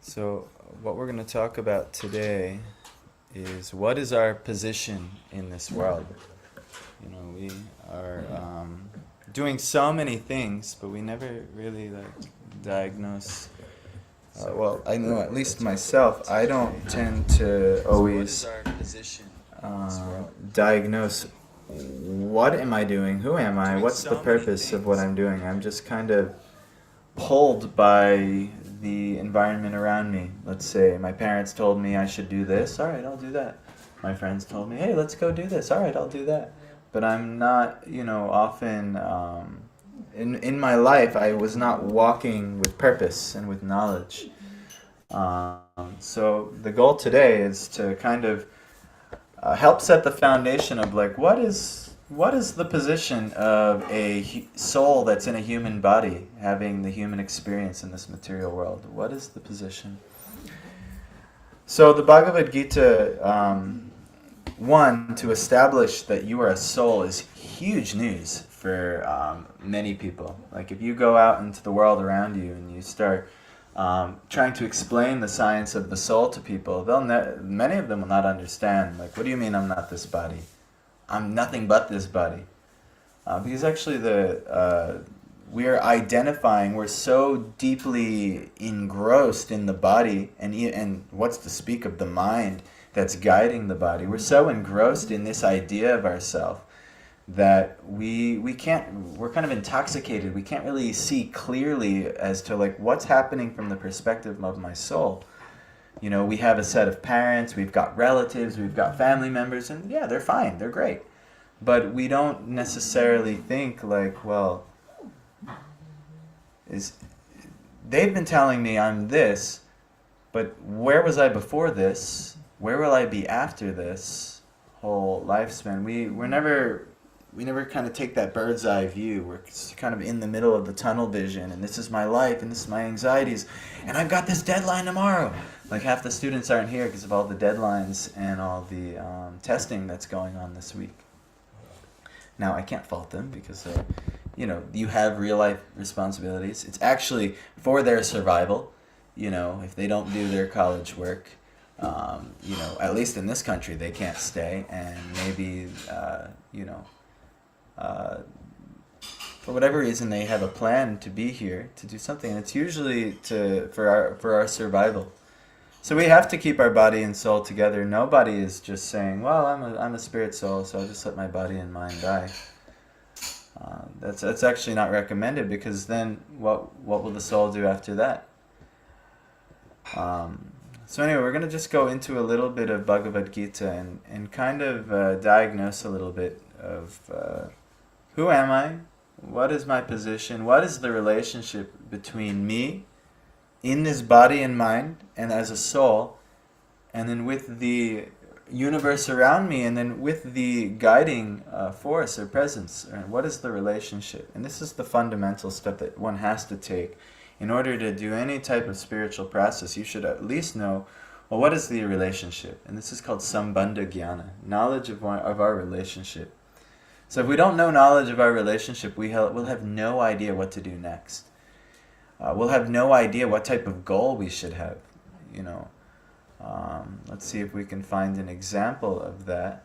So, what we're going to talk about today is what is our position in this world? You know, we are doing so many things, but we never really diagnose. Well, I know at least myself, I don't tend to always diagnose what am I doing, who am I, what's the purpose of what I'm doing. I'm just kind of pulled by the environment around me. Let's say my parents told me I should do this. All right, I'll do that. My friends told me, hey, let's go do this. All right, I'll do that. But I'm not, often in my life, I was not walking with purpose and with knowledge. So the goal today is to kind of help set the foundation of like what is the position of a soul that's in a human body having the human experience in this material world. What is the position? So the Bhagavad Gita, one, to establish that you are a soul is huge news for many people. Like if you go out into the world around you and you start trying to explain the science of the soul to people, many of them will not understand. Like, what do you mean I'm not this body? I'm nothing but this body. Because actually we're identifying, we're so deeply engrossed in the body, and what's to speak of the mind that's guiding the body. We're so engrossed in this idea of ourself that we can't, we're kind of intoxicated. We can't really see clearly as to like what's happening from the perspective of my soul. You know, we have a set of parents, we've got relatives, we've got family members, and yeah, they're fine, they're great. But we don't necessarily think like, well, they've been telling me I'm this, but where was I before this? Where will I be after this whole lifespan? We never kind of take that bird's eye view. We're kind of in the middle of the tunnel vision, and this is my life, and this is my anxieties, and I've got this deadline tomorrow. Like half the students aren't here because of all the deadlines and all the testing that's going on this week. Now, I can't fault them because, you have real life responsibilities. It's actually for their survival. If they don't do their college work, at least in this country, they can't stay, and maybe, for whatever reason, they have a plan to be here to do something, and it's usually for our survival. So we have to keep our body and soul together. Nobody is just saying, "Well, I'm a spirit soul, so I'll just let my body and mind die." That's actually not recommended because then what will the soul do after that? So anyway, we're going to just go into a little bit of Bhagavad Gita and kind of diagnose a little bit of who am I? What is my position? What is the relationship between me in this body and mind and as a soul, and then with the universe around me, and then with the guiding force or presence? What is the relationship? And this is the fundamental step that one has to take in order to do any type of spiritual process. You should at least know, well, what is the relationship? And this is called sambandha jnana, knowledge of our relationship. So if we don't know knowledge of our relationship, we'll have no idea what to do next. We'll have no idea what type of goal we should have. Let's see if we can find an example of that.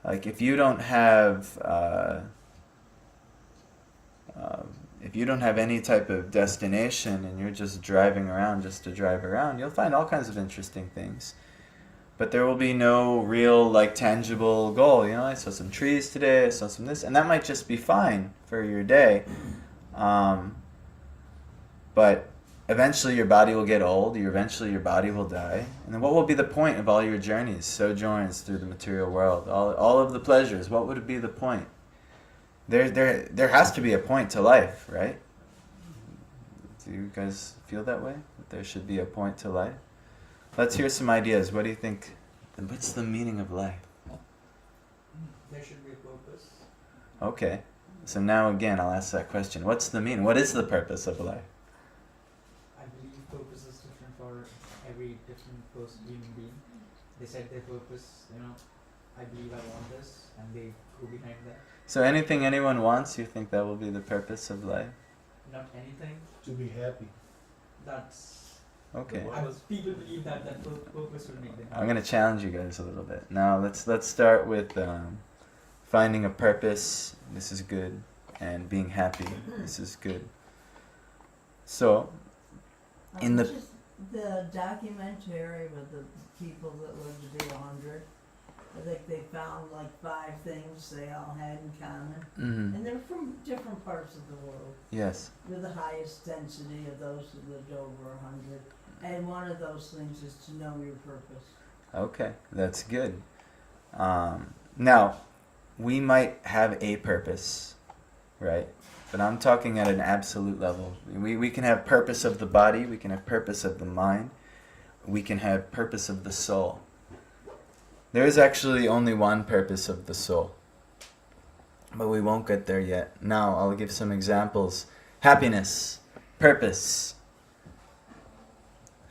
Like if you don't have any type of destination and you're just driving around just to drive around, you'll find all kinds of interesting things. But there will be no real, tangible goal. I saw some trees today, I saw some this, and that might just be fine for your day. But eventually your body will get old, eventually your body will die. And then what will be the point of all your journeys, sojourns through the material world, all of the pleasures? What would be the point? There has to be a point to life, right? Do you guys feel that way? That there should be a point to life? Let's hear some ideas. What do you think? What's the meaning of life? There should be a purpose. Okay. So now again, I'll ask that question. What's the meaning? What is the purpose of life? I believe purpose is different for every different person, human being. They set their purpose, I believe I want this, and they go behind that. So anything anyone wants, you think that will be the purpose of life? Not anything. To be happy. That's Okay. Because people believe that purpose will make them happy. I'm gonna challenge you guys a little bit. Now let's start with finding a purpose. This is good, and being happy. This is good. So, in the Just the documentary with the people that lived to be 100, I think they found like 5 things they all had in common. mhm, And they're from different parts of the world. yes, With the highest density of those who lived over 100. And one of those things is to know your purpose. okay, that's good. Now, we might have a purpose, right? But I'm talking at an absolute level. We can have purpose of the body, we can have purpose of the mind, we can have purpose of the soul. There is actually only one purpose of the soul, but we won't get there yet. Now, I'll give some examples. Happiness, purpose.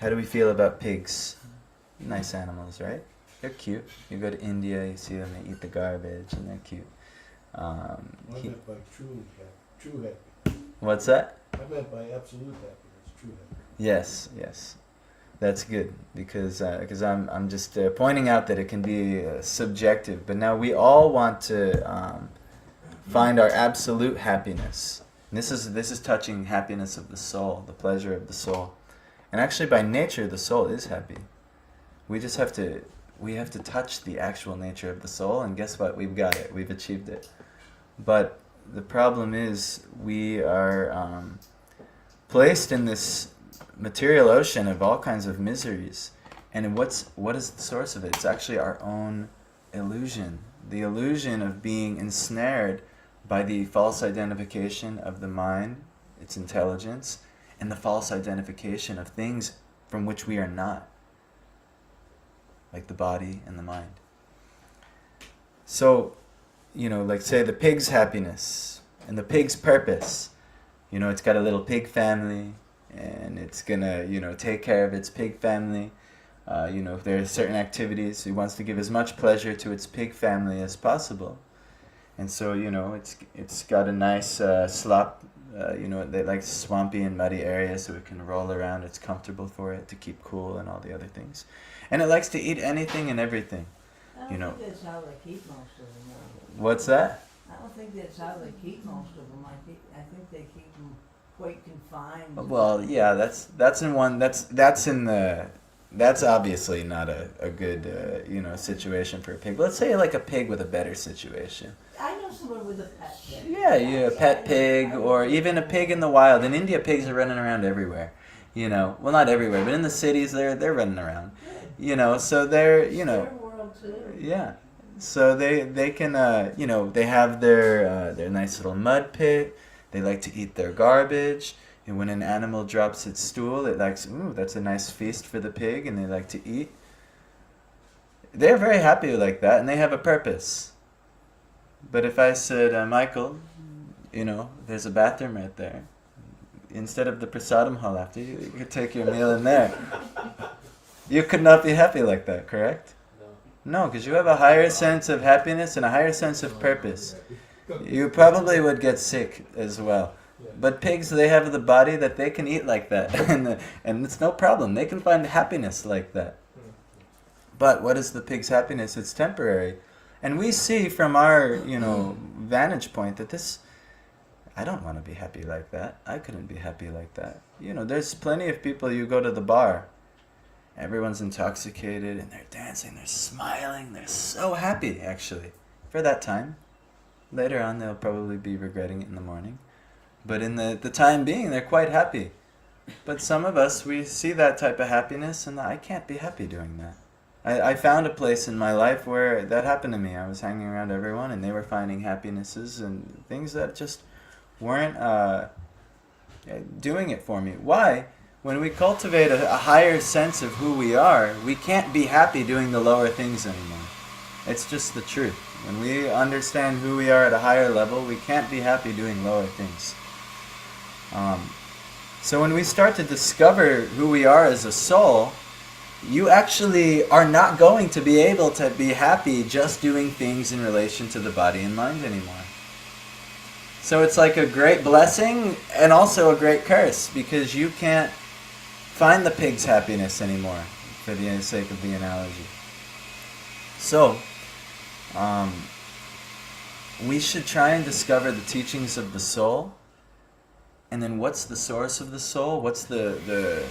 How do we feel about pigs? Nice animals, right? They're cute. You go to India, you see them, they eat the garbage, and they're cute. I He- meant by true happiness. what's that? I meant by absolute happiness, true happiness. Yes, yes. That's good because I'm just pointing out that it can be subjective. But now we all want to find our absolute happiness. And this is touching happiness of the soul, the pleasure of the soul. And actually, by nature, the soul is happy. We just have to touch the actual nature of the soul, and guess what? We've got it. We've achieved it. But the problem is we are placed in this material ocean of all kinds of miseries. And what is the source of it? It's actually our own illusion. The illusion of being ensnared by the false identification of the mind, its intelligence, and the false identification of things from which we are not, like the body and the mind. So, like say the pig's happiness and the pig's purpose. It's got a little pig family, and it's gonna, take care of its pig family. If there are certain activities, it wants to give as much pleasure to its pig family as possible. And so, it's got a nice slop. They like swampy and muddy areas so it can roll around. It's comfortable for it to keep cool and all the other things. And it likes to eat anything and everything. I You don't know. think that's how they keep most of them. What's that? I don't think that's how they keep most of them. I think they keep them quite confined. Well, yeah, that's obviously not a good situation for a pig. Let's say like a pig with a better situation. I know someone with a pet pig. Yeah, a pet pig, or even a pig in the wild. In India, pigs are running around everywhere. Well, not everywhere, but in the cities, they're running around. So they're It's their world too. yeah. So they can they have their nice little mud pit. They like to eat their garbage. And when an animal drops its stool, it likes, ooh, that's a nice feast for the pig, and they like to eat. They're very happy like that, and they have a purpose. But if I said, Michael, there's a bathroom right there. Instead of the prasadam hall after, you could take your meal in there. You could not be happy like that, correct? No, because you have a higher sense of happiness and a higher sense of purpose. You probably would get sick as well. But pigs, they have the body that they can eat like that. and it's no problem. They can find happiness like that. But what is the pig's happiness? It's temporary. And we see from our, vantage point that I don't want to be happy like that. I couldn't be happy like that. There's plenty of people, you go to the bar, everyone's intoxicated and they're dancing, they're smiling, they're so happy, actually, for that time. Later on, they'll probably be regretting it in the morning. But in the time being, they're quite happy. But some of us, we see that type of happiness, and I can't be happy doing that. I found a place in my life where that happened to me. I was hanging around everyone, and they were finding happinesses and things that just weren't doing it for me. Why? When we cultivate a higher sense of who we are, we can't be happy doing the lower things anymore. It's just the truth. When we understand who we are at a higher level, we can't be happy doing lower things. So when we start to discover who we are as a soul, you actually are not going to be able to be happy just doing things in relation to the body and mind anymore. So it's like a great blessing and also a great curse, because you can't find the pig's happiness anymore, for the sake of the analogy. So, we should try and discover the teachings of the soul. And then what's the source of the soul? What's the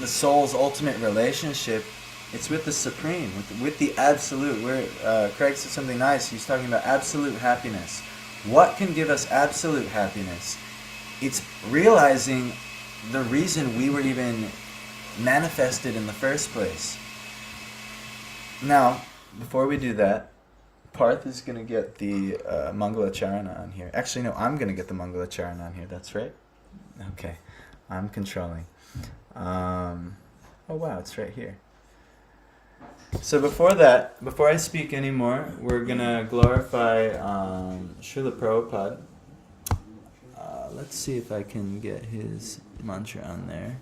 soul's ultimate relationship? It's with the Supreme, with the Absolute. Craig said something nice. He's talking about absolute happiness. What can give us absolute happiness? It's realizing the reason we were even manifested in the first place. Now, before we do that, Parth is going to get the Mangala Charana on here. Actually, no, I'm going to get the Mangala Charana on here. That's right. Okay. I'm controlling. Oh, wow, it's right here. So before I speak anymore, we're going to glorify Srila Prabhupada. Let's see if I can get his mantra on there.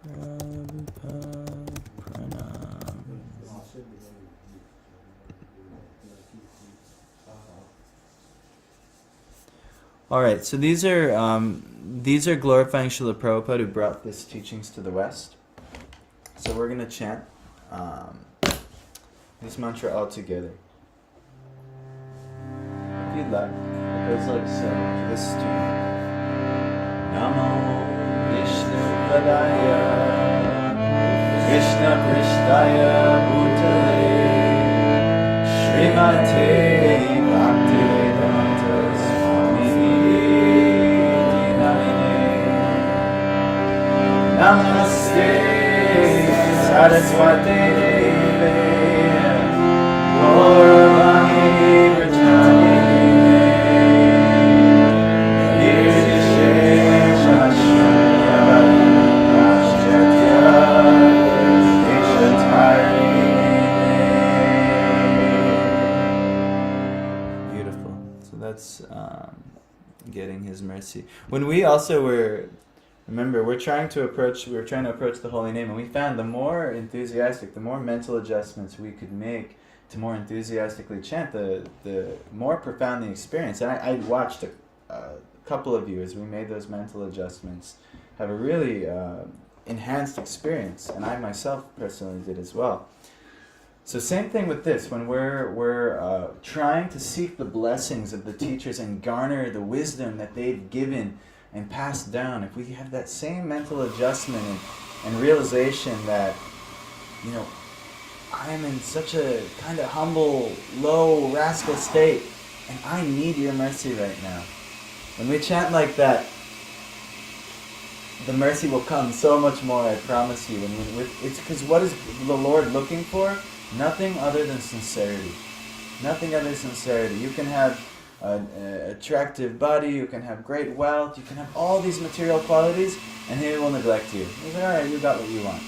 Prabhupada Pranam. All right, so these are glorifying Srila Prabhupada, who brought these teachings to the West. So we're going to chant this mantra all together. If you'd like, it goes like so, to this tune. Namo Vishnu Padaya Krishna Prishtaya Bhutale Srimate Bhaktivedanta Swami Namine Namaste Saraswati Deve Gaurvani Vrajani Beautiful. So that's getting His mercy. When we also were, remember, we were trying to approach the holy name, and we found the more enthusiastic, the more mental adjustments we could make to more enthusiastically chant, the more profound the experience. And I watched a couple of you, as we made those mental adjustments, have a really enhanced experience, and I myself personally did as well. So same thing with this, when we're trying to seek the blessings of the teachers and garner the wisdom that they've given and passed down, if we have that same mental adjustment and realization that, you know, I am in such a kind of humble, low, rascal state, and I need your mercy right now. When we chant like that, the mercy will come so much more, I promise you. It's because what is the Lord looking for? Nothing other than sincerity. Nothing other than sincerity. You can have an attractive body, you can have great wealth, you can have all these material qualities, and He will neglect you. He's like, all right, you got what you want.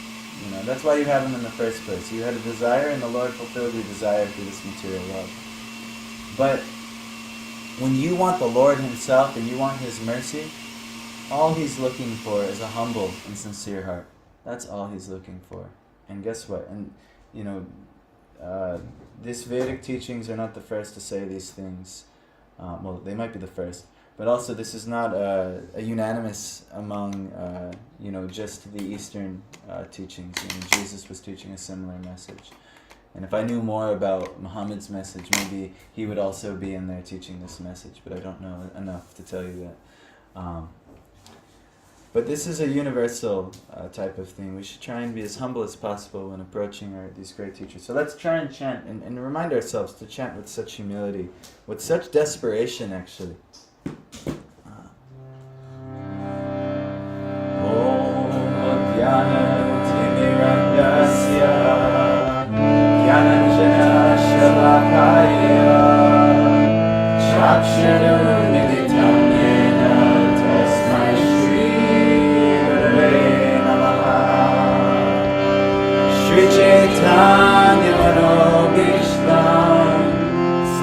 You know, that's why you have Him in the first place. You had a desire, and the Lord fulfilled your desire through this material love. But when you want the Lord Himself and you want His mercy, all He's looking for is a humble and sincere heart. That's all He's looking for. And guess what? And you know, these Vedic teachings are not the first to say these things. Well, they might be the first, but also this is not a unanimous among you know, just the Eastern teachings. You know, Jesus was teaching a similar message. And if I knew more about Muhammad's message, maybe he would also be in there teaching this message, but I don't know enough to tell you that. But this is a universal type of thing. We should try and be as humble as possible when approaching these great teachers. So let's try and chant and remind ourselves to chant with such humility, with such desperation, actually.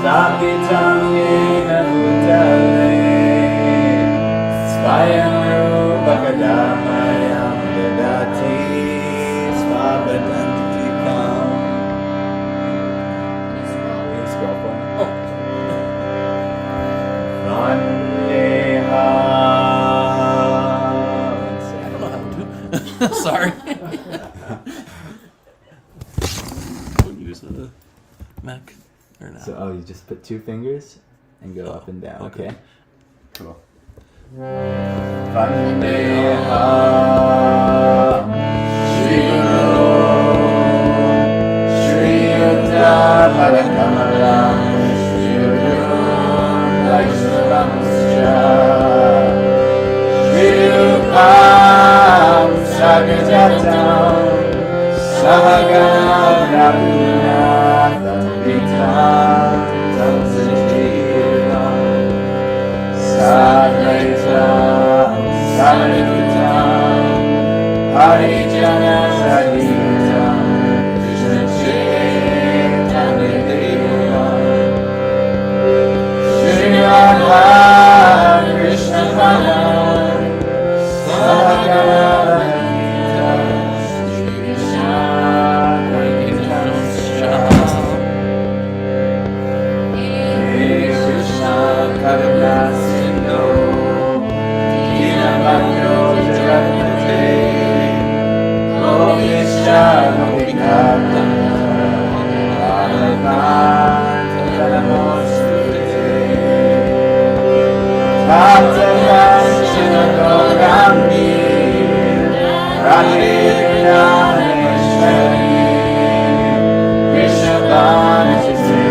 Stapitam yena bhutale Svayam rupa kadamayam dadati Svabadantikam. Sorry. You use the Mac or no? So, you just put 2 fingers and go up and down, okay. okay? Cool. Vandeham Shri Guru Shri Yuddha Padakamalam Shri Guru Vaishnavamscha Shri Rupam Sagajatam Sahagana Raghunatham Vitam Tam Sajivam Sadvaitam Sadvaitam Harijana Saditam Krishna Chaitanya Devam Shri Radha Krishna Padam Sahagana Lalita Shri Krishna Vaikunthamscha Hare Krishna Karuna Sindhu Dinabandhu Jagannathe Gopishya Gopikata Radhavanta Namostute Tatavachana Gaurambi Radhe Vrindavaneshwari Krishna Bhanajate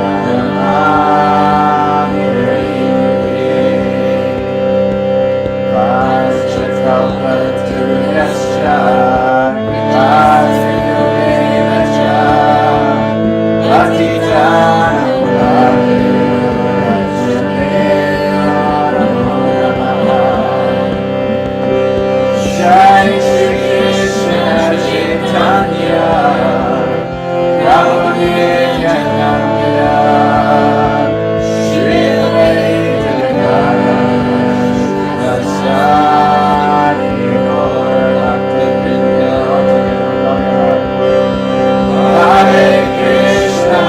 Radhamani Vajrakalpatarubhyascha Kripasinubhyascha Patitanam Jai Shri Krishna Chaitanya Prabhu Nityananda Shri Advaita Gadadhara Sri Gaura Bhaktivinoda Hare Krishna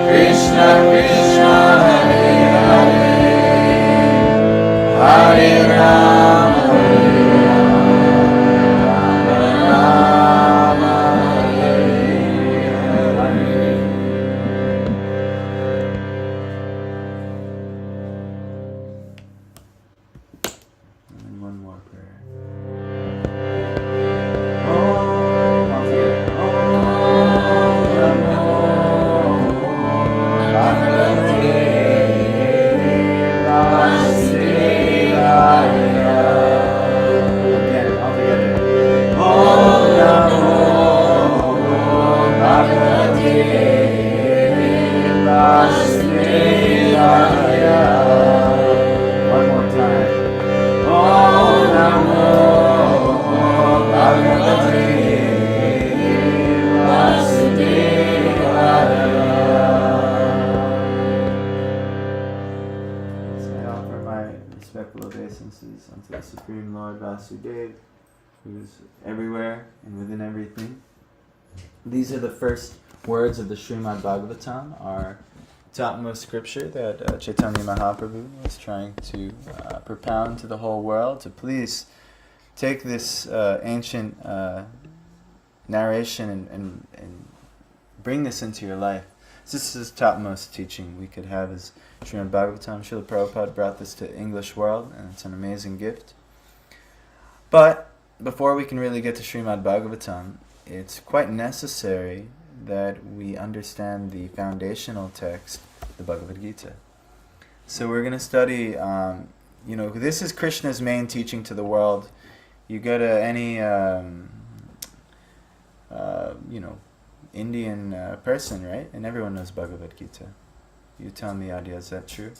Krishna Krishna Hare Hare Hare Rama Rama Hare Hare. And one more prayer. Om Namo Bhagavate Vasudevaya. Again, all together. Om Namo Bhagavate Vasudevaya. One more time. Om Namo Bhagavate Vasudevaya. So I offer my respectful obeisances unto the Supreme Lord Vasudeva, who is everywhere and within everything. These are the first words of the Srimad Bhagavatam, our topmost scripture that Chaitanya Mahaprabhu was trying to propound to the whole world, to please take this ancient narration and bring this into your life. So this is topmost teaching we could have as Srimad Bhagavatam. Srila Prabhupada brought this to the English world, and it's an amazing gift. But before we can really get to Srimad Bhagavatam, it's quite necessary that we understand the foundational text, the Bhagavad Gita. So we're going to study, this is Krishna's main teaching to the world. You go to any, Indian person, right? And everyone knows Bhagavad Gita. You tell me, Adya, is that true?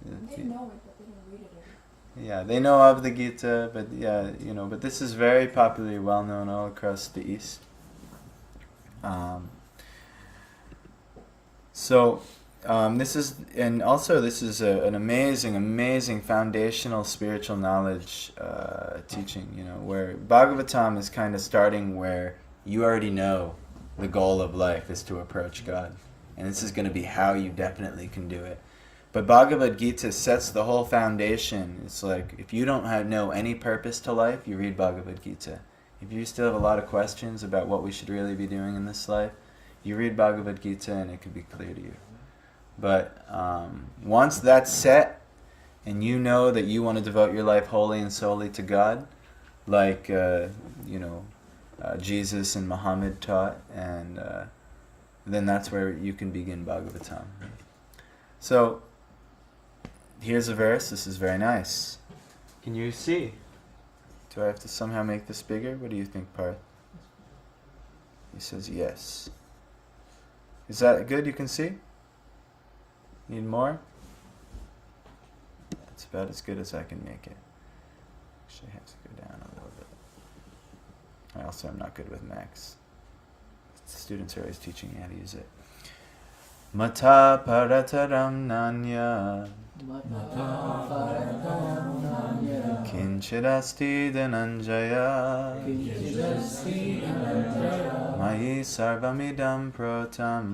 They know it, but they don't read it every Yeah, they know of the Gita, but but this is very popularly well known all across the East. This is an amazing foundational spiritual knowledge teaching. Where Bhagavatam is kind of starting where you already know the goal of life is to approach God, and this is going to be how you definitely can do it. But Bhagavad Gita sets the whole foundation. It's like, if you don't know any purpose to life, you read Bhagavad Gita. If you still have a lot of questions about what we should really be doing in this life, you read Bhagavad Gita and it could be clear to you. But once that's set, and you know that you want to devote your life wholly and solely to God, like Jesus and Muhammad taught, and then that's where you can begin Bhagavatam. So here's a verse. This is very nice. Can you see? Do I have to somehow make this bigger? What do you think, Parth? He says yes. Is that good? You can see? Need more? That's about as good as I can make it. Actually, I have to go down a little bit. I also am not good with Max. Students are always teaching me how to use it. Mata parataram nanya kinchidasti dhananjaya Mayi sarvamidam protam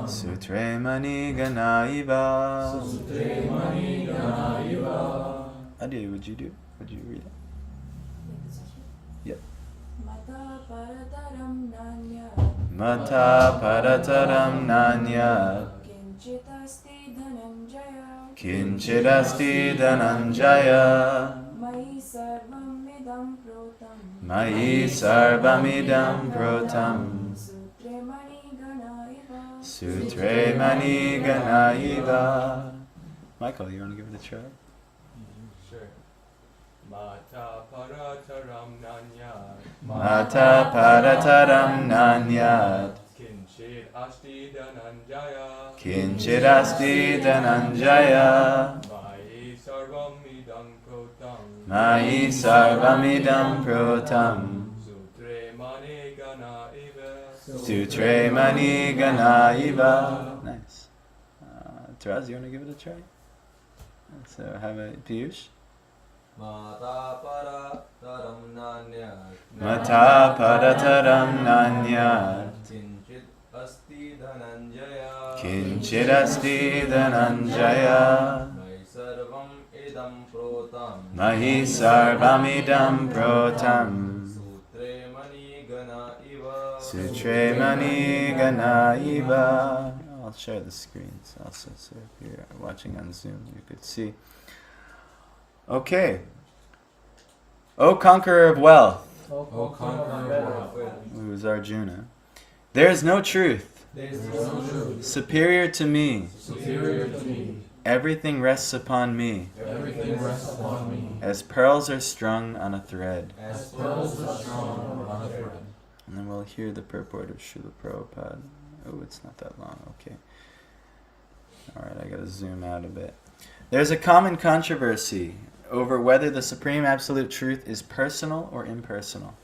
Sutre mani ganaiva. Adi, would you read it? Like the section? Yep. Mata parataram nanya Mata parataram nanya kinchitasti dhananjaya kinchidasti dhananjaya Mayi sarvam idam protam Mayi sarvamidam protam Sutre mani ganaiva Sutre mani ganaiva. Michael, you want to give it a try? Sure. Mata parataram nanyat Mata parataram nanyat kinchid asti dhananjaya kinchidasti dhananjaya Mayi sarvam idam protam Mayi sarvamidam protam Sutre mani gana iva. Sutre mani ganaiva. Nice. Taraz, you want to give it a try? So, have a Piyush? Mata parataram nanyat Mata parataram nanyat kinchit asti dhananjaya kinchidasti dhananjaya Mai sarvam idam protam Mahi sarvamidam protam Sutre mani gana iva Sutre mani ganaiva. I'll share the screens also, so if you're watching on Zoom, you could see. Okay. O conqueror of wealth, O conqueror of wealth, who is Arjuna, there is no truth superior to me. Everything rests upon me, as pearls are strung on a thread. And then we'll hear the purport of Srila Prabhupada. Oh, it's not that long. Okay. Alright, I gotta zoom out a bit. There's a common controversy over whether the Supreme Absolute Truth is personal or impersonal.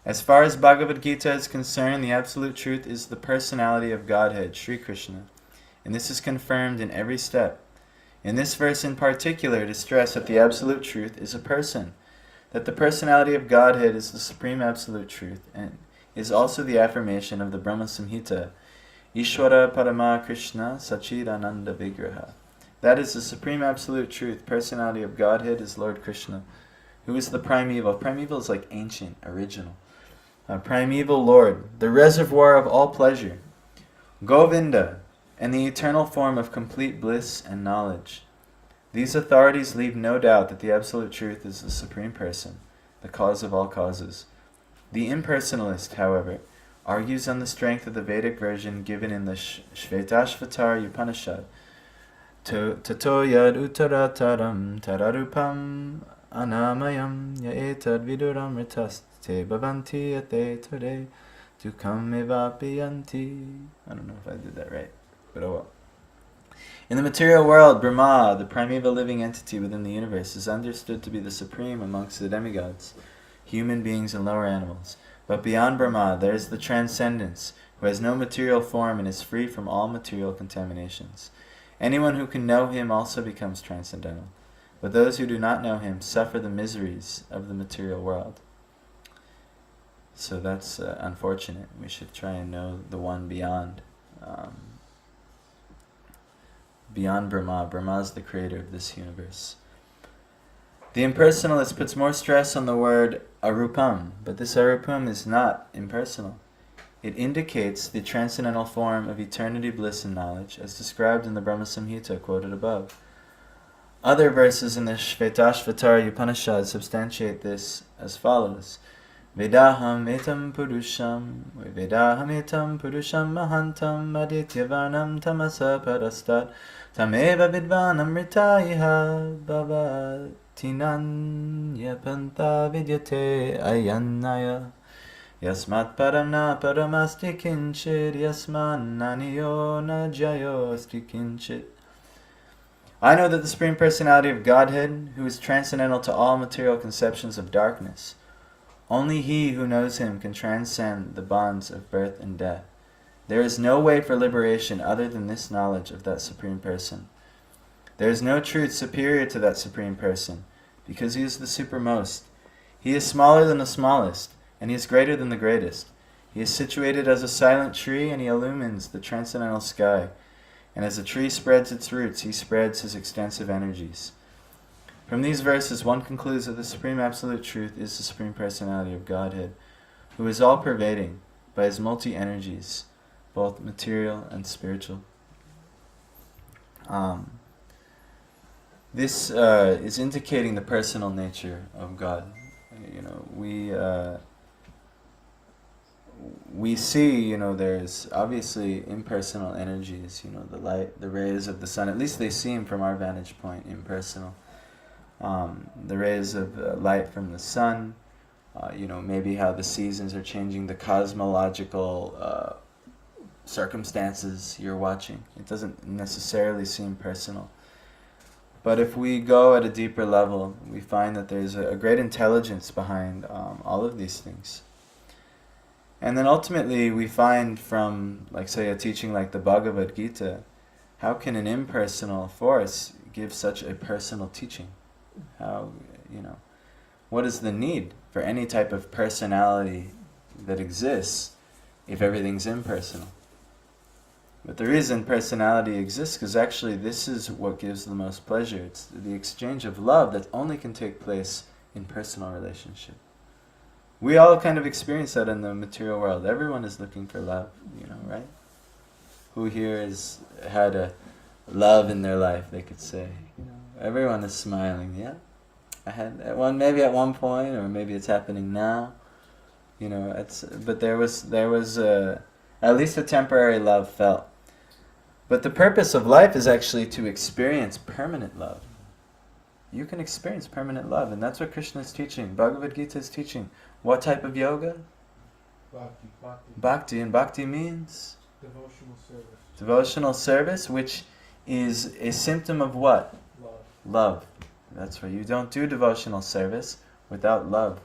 As far as Bhagavad Gita is concerned, the Absolute Truth is the personality of Godhead, Sri Krishna. And this is confirmed in every step. In this verse in particular, it is stressed that the Absolute Truth is a person, that the personality of Godhead is the Supreme Absolute Truth, and is also the affirmation of the Brahma Samhita, Ishvara Parama Krishna Sachidananda Vigraha. That is the Supreme Absolute Truth, personality of Godhead is Lord Krishna, who is the primeval. Primeval is like ancient, original. Primeval Lord, the reservoir of all pleasure, Govinda, and the eternal form of complete bliss and knowledge. These authorities leave no doubt that the Absolute Truth is the Supreme Person, the cause of all causes. The impersonalist, however, argues on the strength of the Vedic version given in the Shvetashvatar Upanishad. Tato yad uttarataram tararupam anamayam yaetad viduram ritaste bhavanti yate tade dukam evapiyanti. I don't know if I did that right, but oh well. In the material world, Brahma, the primeval living entity within the universe, is understood to be the supreme amongst the demigods, human beings and lower animals. But beyond Brahma, there is the Transcendence, who has no material form and is free from all material contaminations. Anyone who can know him also becomes transcendental. But those who do not know him suffer the miseries of the material world. So that's unfortunate. We should try and know the one beyond. beyond Brahma. Brahma is the creator of this universe. The impersonalist puts more stress on the word arupam, but this arupam is not impersonal. It indicates the transcendental form of eternity, bliss, and knowledge, as described in the Brahma Samhita quoted above. Other verses in the Shvetashvatara Upanishad substantiate this as follows. Vedaham etam purusham, Vedaham etam purusham mahantam, adityavarnam tamasa parastat, tameva vidvanam ritaiha bhavatinanya pantha vidyate ayanaya. Yasmat paramna paramasti kinchit, yasman naniyo na jayo asti kinchit. I know that the Supreme Personality of Godhead, who is transcendental to all material conceptions of darkness, only he who knows him can transcend the bonds of birth and death. There is no way for liberation other than this knowledge of that Supreme Person. There is no truth superior to that Supreme Person, because he is the supermost. He is smaller than the smallest, and he is greater than the greatest. He is situated as a silent tree, and he illumines the transcendental sky. And as a tree spreads its roots, he spreads his extensive energies. From these verses, one concludes that the Supreme Absolute Truth is the Supreme Personality of Godhead, who is all-pervading by his multi-energies, both material and spiritual. This is indicating the personal nature of God. You know, we see, there's obviously impersonal energies, the light, the rays of the sun, at least they seem from our vantage point impersonal. The rays of light from the sun, maybe how the seasons are changing, the cosmological circumstances you're watching. It doesn't necessarily seem personal. But if we go at a deeper level, we find that there's a great intelligence behind all of these things. And then ultimately we find from, say, a teaching like the Bhagavad Gita, how can an impersonal force give such a personal teaching? How, what is the need for any type of personality that exists if everything's impersonal? But the reason personality exists, because actually this is what gives the most pleasure. It's the exchange of love that only can take place in personal relationship. We all kind of experience that in the material world. Everyone is looking for love, right? Who here has had a love in their life, they could say. Everyone is smiling, yeah? I had maybe at one point, or maybe it's happening now. But there was at least a temporary love felt. But the purpose of life is actually to experience permanent love. You can experience permanent love, and that's what Krishna is teaching. Bhagavad Gita is teaching. What type of yoga? Bhakti. Bhakti, and bhakti means? Devotional service. Devotional service, which is a symptom of what? Love. Love. That's right. You don't do devotional service without love.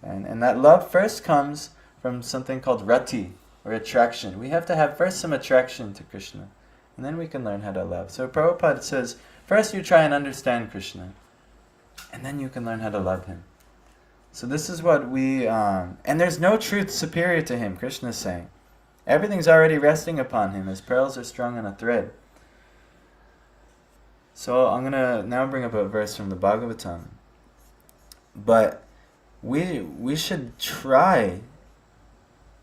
And that love first comes from something called rati, or attraction. We have to have first some attraction to Krishna, and then we can learn how to love. So Prabhupada says, first you try and understand Krishna, and then you can learn how to love him. So this is what we, and there's no truth superior to him, Krishna is saying. Everything's already resting upon him as pearls are strung on a thread. So I'm going to now bring up a verse from the Bhagavatam. But we should try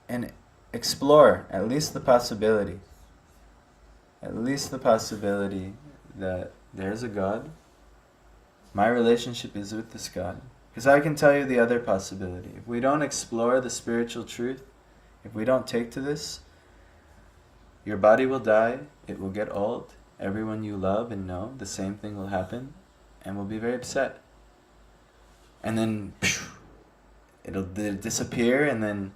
and explore at least the possibility that there's a God. My relationship is with this God. Because I can tell you the other possibility. If we don't explore the spiritual truth, if we don't take to this, your body will die, it will get old, everyone you love and know, the same thing will happen, and we'll be very upset. And then it'll disappear, and then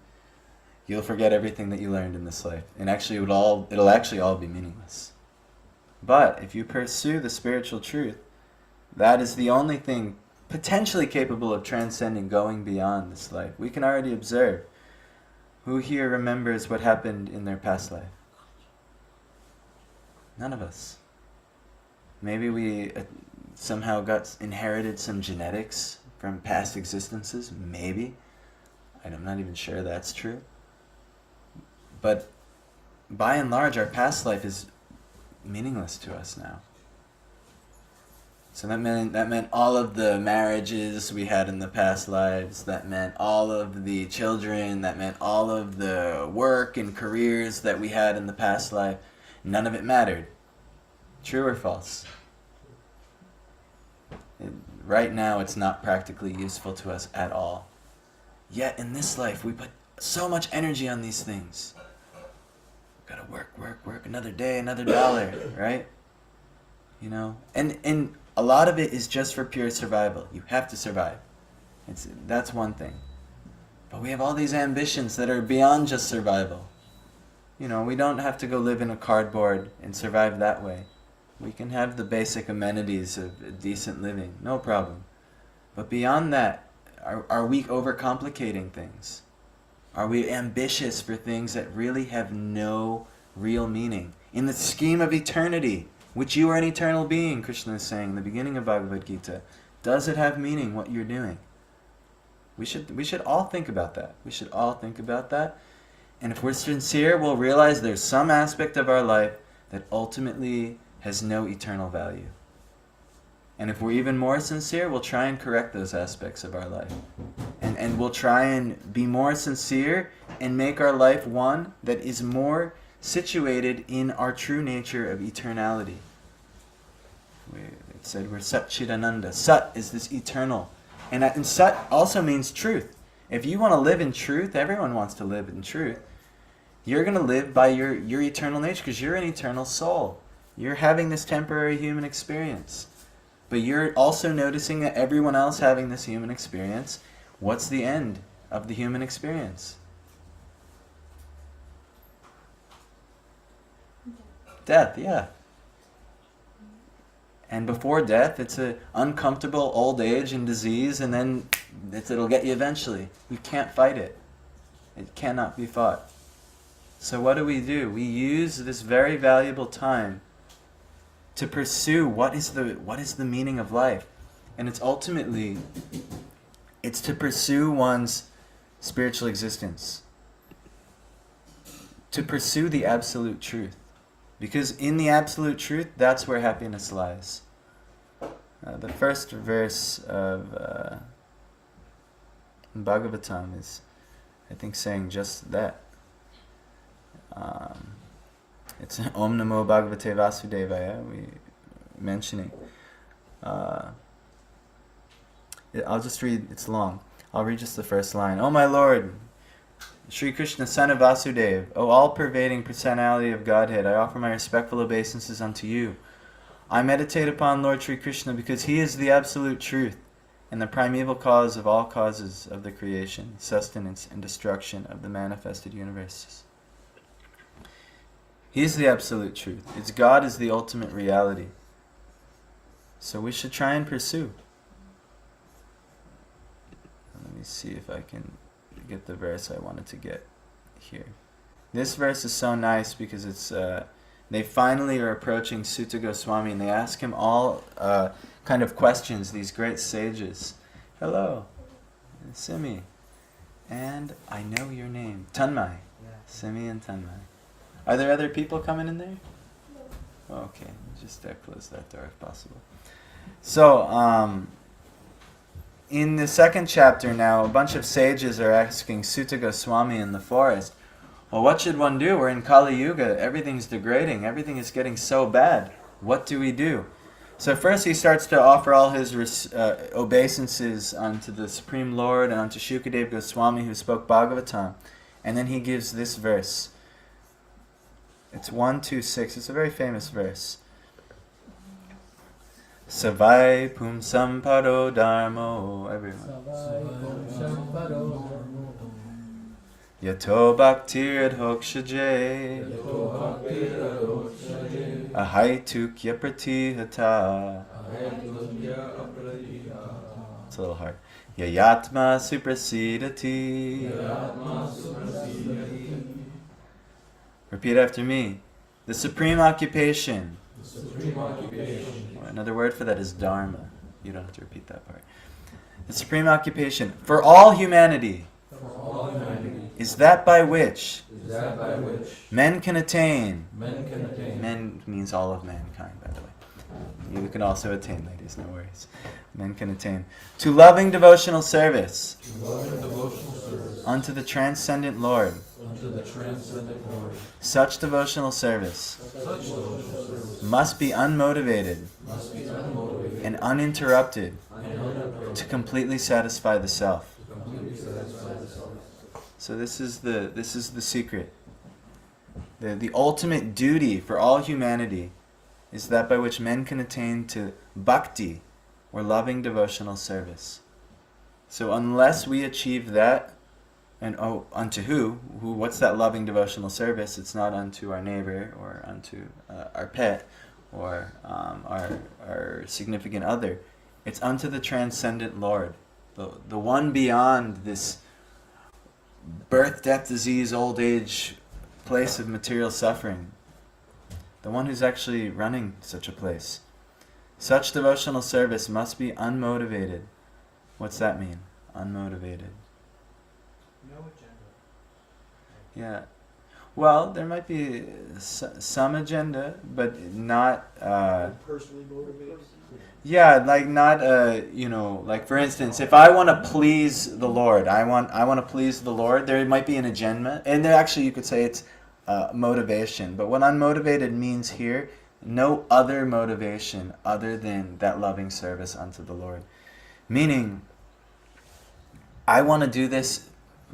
you'll forget everything that you learned in this life. And actually it'll actually all be meaningless. But if you pursue the spiritual truth, that is the only thing potentially capable of transcending, going beyond this life. We can already observe. Who here remembers what happened in their past life? None of us. Maybe we somehow inherited some genetics from past existences. Maybe. I'm not even sure that's true. But by and large, our past life is meaningless to us now. So that meant all of the marriages we had in the past lives, that meant all of the children, that meant all of the work and careers that we had in the past life. None of it mattered. True or false? Right now it's not practically useful to us at all. Yet in this life we put so much energy on these things. Gotta work, another day, another dollar, right? You know? And a lot of it is just for pure survival. You have to survive. That's one thing. But we have all these ambitions that are beyond just survival. You know, we don't have to go live in a cardboard and survive that way. We can have the basic amenities of decent living, no problem. But beyond that, are we overcomplicating things? Are we ambitious for things that really have no real meaning? In the scheme of eternity, which you are an eternal being, Krishna is saying in the beginning of Bhagavad Gita, does it have meaning what you're doing? We should all think about that. We should all think about that. And if we're sincere, we'll realize there's some aspect of our life that ultimately has no eternal value. And if we're even more sincere, we'll try and correct those aspects of our life. And we'll try and be more sincere and make our life one that is more situated in our true nature of eternality. It said we're Sat Chidananda. Sat is this eternal. And Sat also means truth. If you want to live in truth, everyone wants to live in truth. You're going to live by your eternal nature because you're an eternal soul. You're having this temporary human experience. But you're also noticing that everyone else having this human experience, what's the end of the human experience? Death, yeah. And before death, it's an uncomfortable old age and disease, and then it'll get you eventually. You can't fight it. It cannot be fought. So what do? We use this very valuable time to pursue what is the meaning of life. And it's to pursue one's spiritual existence. To pursue the absolute truth. Because in the absolute truth, that's where happiness lies. The first verse of Bhagavatam is, I think, saying just that. It's Om Namo Bhagavate Vasudevaya, we mentioning. I'll just read, it's long. I'll read just the first line. Oh my Lord, Sri Krishna, son of Vasudeva, O all-pervading personality of Godhead, I offer my respectful obeisances unto you. I meditate upon Lord Sri Krishna because he is the absolute truth and the primeval cause of all causes of the creation, sustenance, and destruction of the manifested universes. He is the absolute truth. It's God is the ultimate reality. So we should try and pursue. Let me see if I can get the verse I wanted to get here. This verse is so nice because it's they finally are approaching Sutta Goswami and they ask him all kind of questions, these great sages. Hello, Simi. And I know your name. Tanmay. Yeah. Simi and Tanmay. Are there other people coming in there? No. Okay, just close that door if possible. So, in the second chapter now, a bunch of sages are asking Sutta Goswami in the forest, well, what should one do? We're in Kali Yuga. Everything's degrading. Everything is getting so bad. What do we do? So first he starts to offer all his obeisances unto the Supreme Lord and unto Shukadeva Goswami who spoke Bhagavatam. And then he gives this verse. It's 126. It's a very famous verse. Savai pumsam paro dharmo. Everyone. Yato bhaktir adhokshaje. Ahaitukya pratihata. It's a little hard. Yayatma suprasidati. Repeat after me. The supreme occupation. Another word for that is dharma. You don't have to repeat that part. The supreme occupation for all humanity is that by which is that by which men can attain. men can attain. Men means all of mankind, by the way. You can also attain, ladies, no worries. Men can attain to loving devotional service Loving devotional service unto the transcendent Lord. unto the transcendent Lord. Such devotional service Such devotional service must be unmotivated must be unmotivated and uninterrupted and uninterrupted to completely satisfy the self. to completely satisfy the self. So this is the secret. The ultimate duty for all humanity is that by which men can attain to bhakti, or loving devotional service. So unless we achieve that, and unto who? What's that loving devotional service? It's not unto our neighbor or unto our pet or our significant other. It's unto the transcendent Lord, the one beyond this birth, death, disease, old age place of material suffering. The one who's actually running such a place. Such devotional service must be unmotivated. What's that mean? Unmotivated. No agenda. Yeah. Well, there might be some agenda, but not. Personally motivated. Yeah, like not. Like for instance, if I want to please the Lord, I want to please the Lord. There might be an agenda, and there actually you could say it's motivation. But what unmotivated means here, no other motivation other than that loving service unto the Lord. Meaning, I want to do this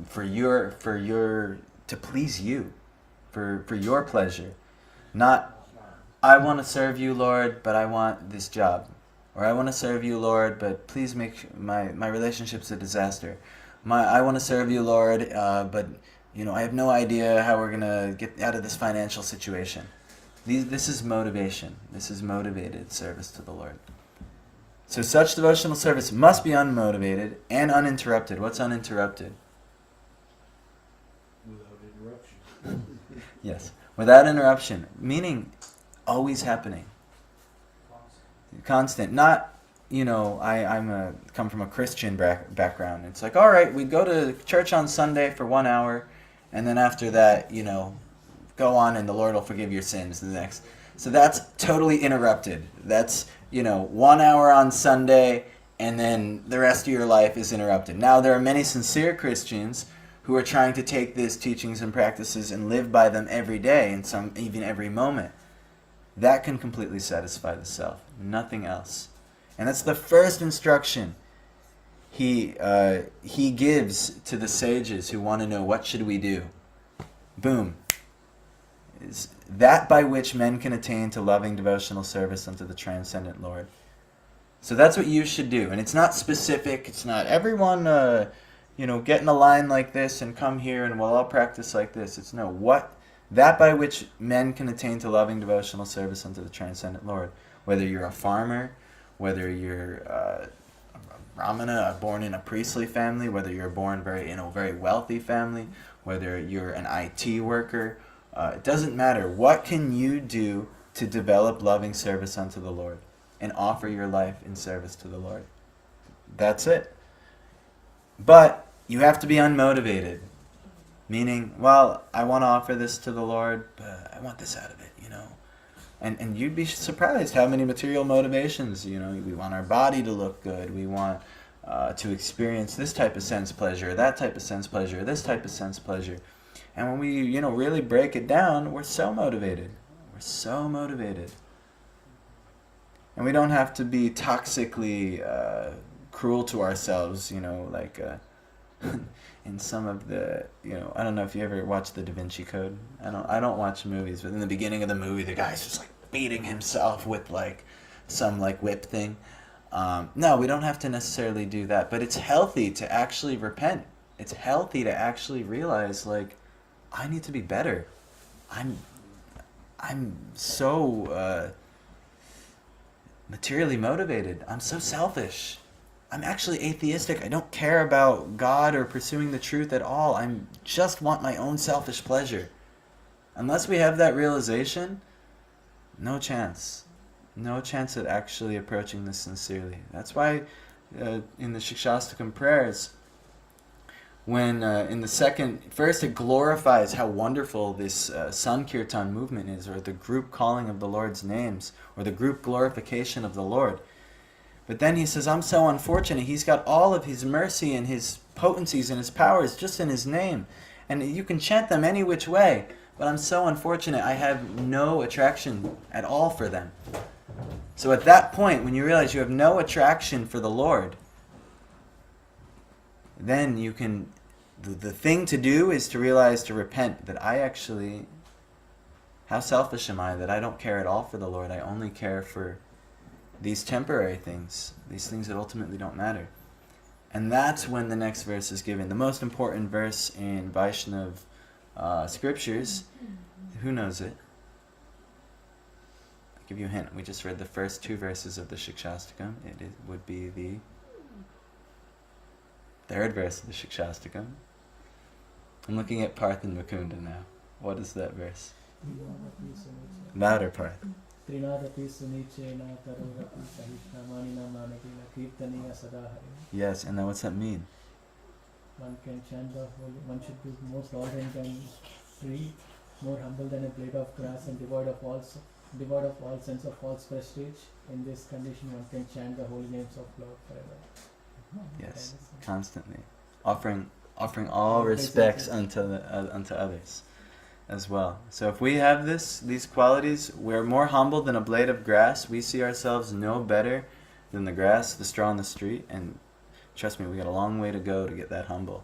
for to please you, for your pleasure. Not, I want to serve you, Lord, but I want this job. Or I want to serve you, Lord, but please make my relationship's a disaster. I want to serve you, Lord, but I have no idea how we're going to get out of this financial situation. This is motivation. This is motivated service to the Lord. So such devotional service must be unmotivated and uninterrupted. What's uninterrupted? Without interruption. Yes. Without interruption. Meaning always happening. Constant. Not, I come from a Christian background. It's like, all right, we go to church on Sunday for 1 hour, and then after that, go on and the Lord will forgive your sins the next. So that's totally interrupted. That's, 1 hour on Sunday, and then the rest of your life is interrupted. Now, there are many sincere Christians who are trying to take these teachings and practices and live by them every day, and some even every moment. That can completely satisfy the self. Nothing else. And that's the first instruction he gives to the sages who want to know what should we do. Boom. Is that by which men can attain to loving devotional service unto the transcendent Lord. So that's what you should do. And it's not specific. It's not everyone, get in a line like this and come here and we'll all practice like this. It's no, what? That by which men can attain to loving devotional service unto the transcendent Lord. Whether you're a farmer, whether you're a Brahmana, born in a priestly family, whether you're born in a very wealthy family, whether you're an IT worker, it doesn't matter. What can you do to develop loving service unto the Lord and offer your life in service to the Lord? That's it. But you have to be unmotivated. Meaning, well, I want to offer this to the Lord, but I want this out of it, And you'd be surprised how many material motivations, we want our body to look good. We want to experience this type of sense pleasure, that type of sense pleasure, this type of sense pleasure. And when we, really break it down, we're so motivated. We're so motivated. And we don't have to be toxically cruel to ourselves, like in some of the, I don't know if you ever watched the Da Vinci Code. I don't watch movies, but in the beginning of the movie, the guy's just like beating himself with like some like whip thing. No, we don't have to necessarily do that, but it's healthy to actually repent. It's healthy to actually realize like, I need to be better. I'm so materially motivated. I'm so selfish. I'm actually atheistic. I don't care about God or pursuing the truth at all. I just want my own selfish pleasure. Unless we have that realization, no chance. No chance at actually approaching this sincerely. That's why in the Shikshastakam prayers, when in the second, first it glorifies how wonderful this Sankirtan movement is, or the group calling of the Lord's names, or the group glorification of the Lord. But then he says, I'm so unfortunate. He's got all of his mercy and his potencies and his powers just in his name. And you can chant them any which way. But I'm so unfortunate. I have no attraction at all for them. So at that point, when you realize you have no attraction for the Lord, then you can, the thing to do is to realize, to repent, that I actually, how selfish am I that I don't care at all for the Lord. I only care for these temporary things, these things that ultimately don't matter. And that's when the next verse is given. The most important verse in Vaishnav scriptures. Who knows it? I'll give you a hint. We just read the first 2 verses of the Shikshastakam. It would be the 3rd verse of the Shikshastakam. I'm looking at Parth and Mukunda now. What is that verse? Louder, Parth. Yes, and then what's that mean? One can chant the holy, one should be more tolerant than free, more humble than a blade of grass, and devoid of all sense of false prestige. In this condition, one can chant the holy names of Lord forever. Yes, constantly. Offering all respects unto others as well. So if we have these qualities, we're more humble than a blade of grass. We see ourselves no better than the grass, the straw on the street, and trust me, we got a long way to go to get that humble.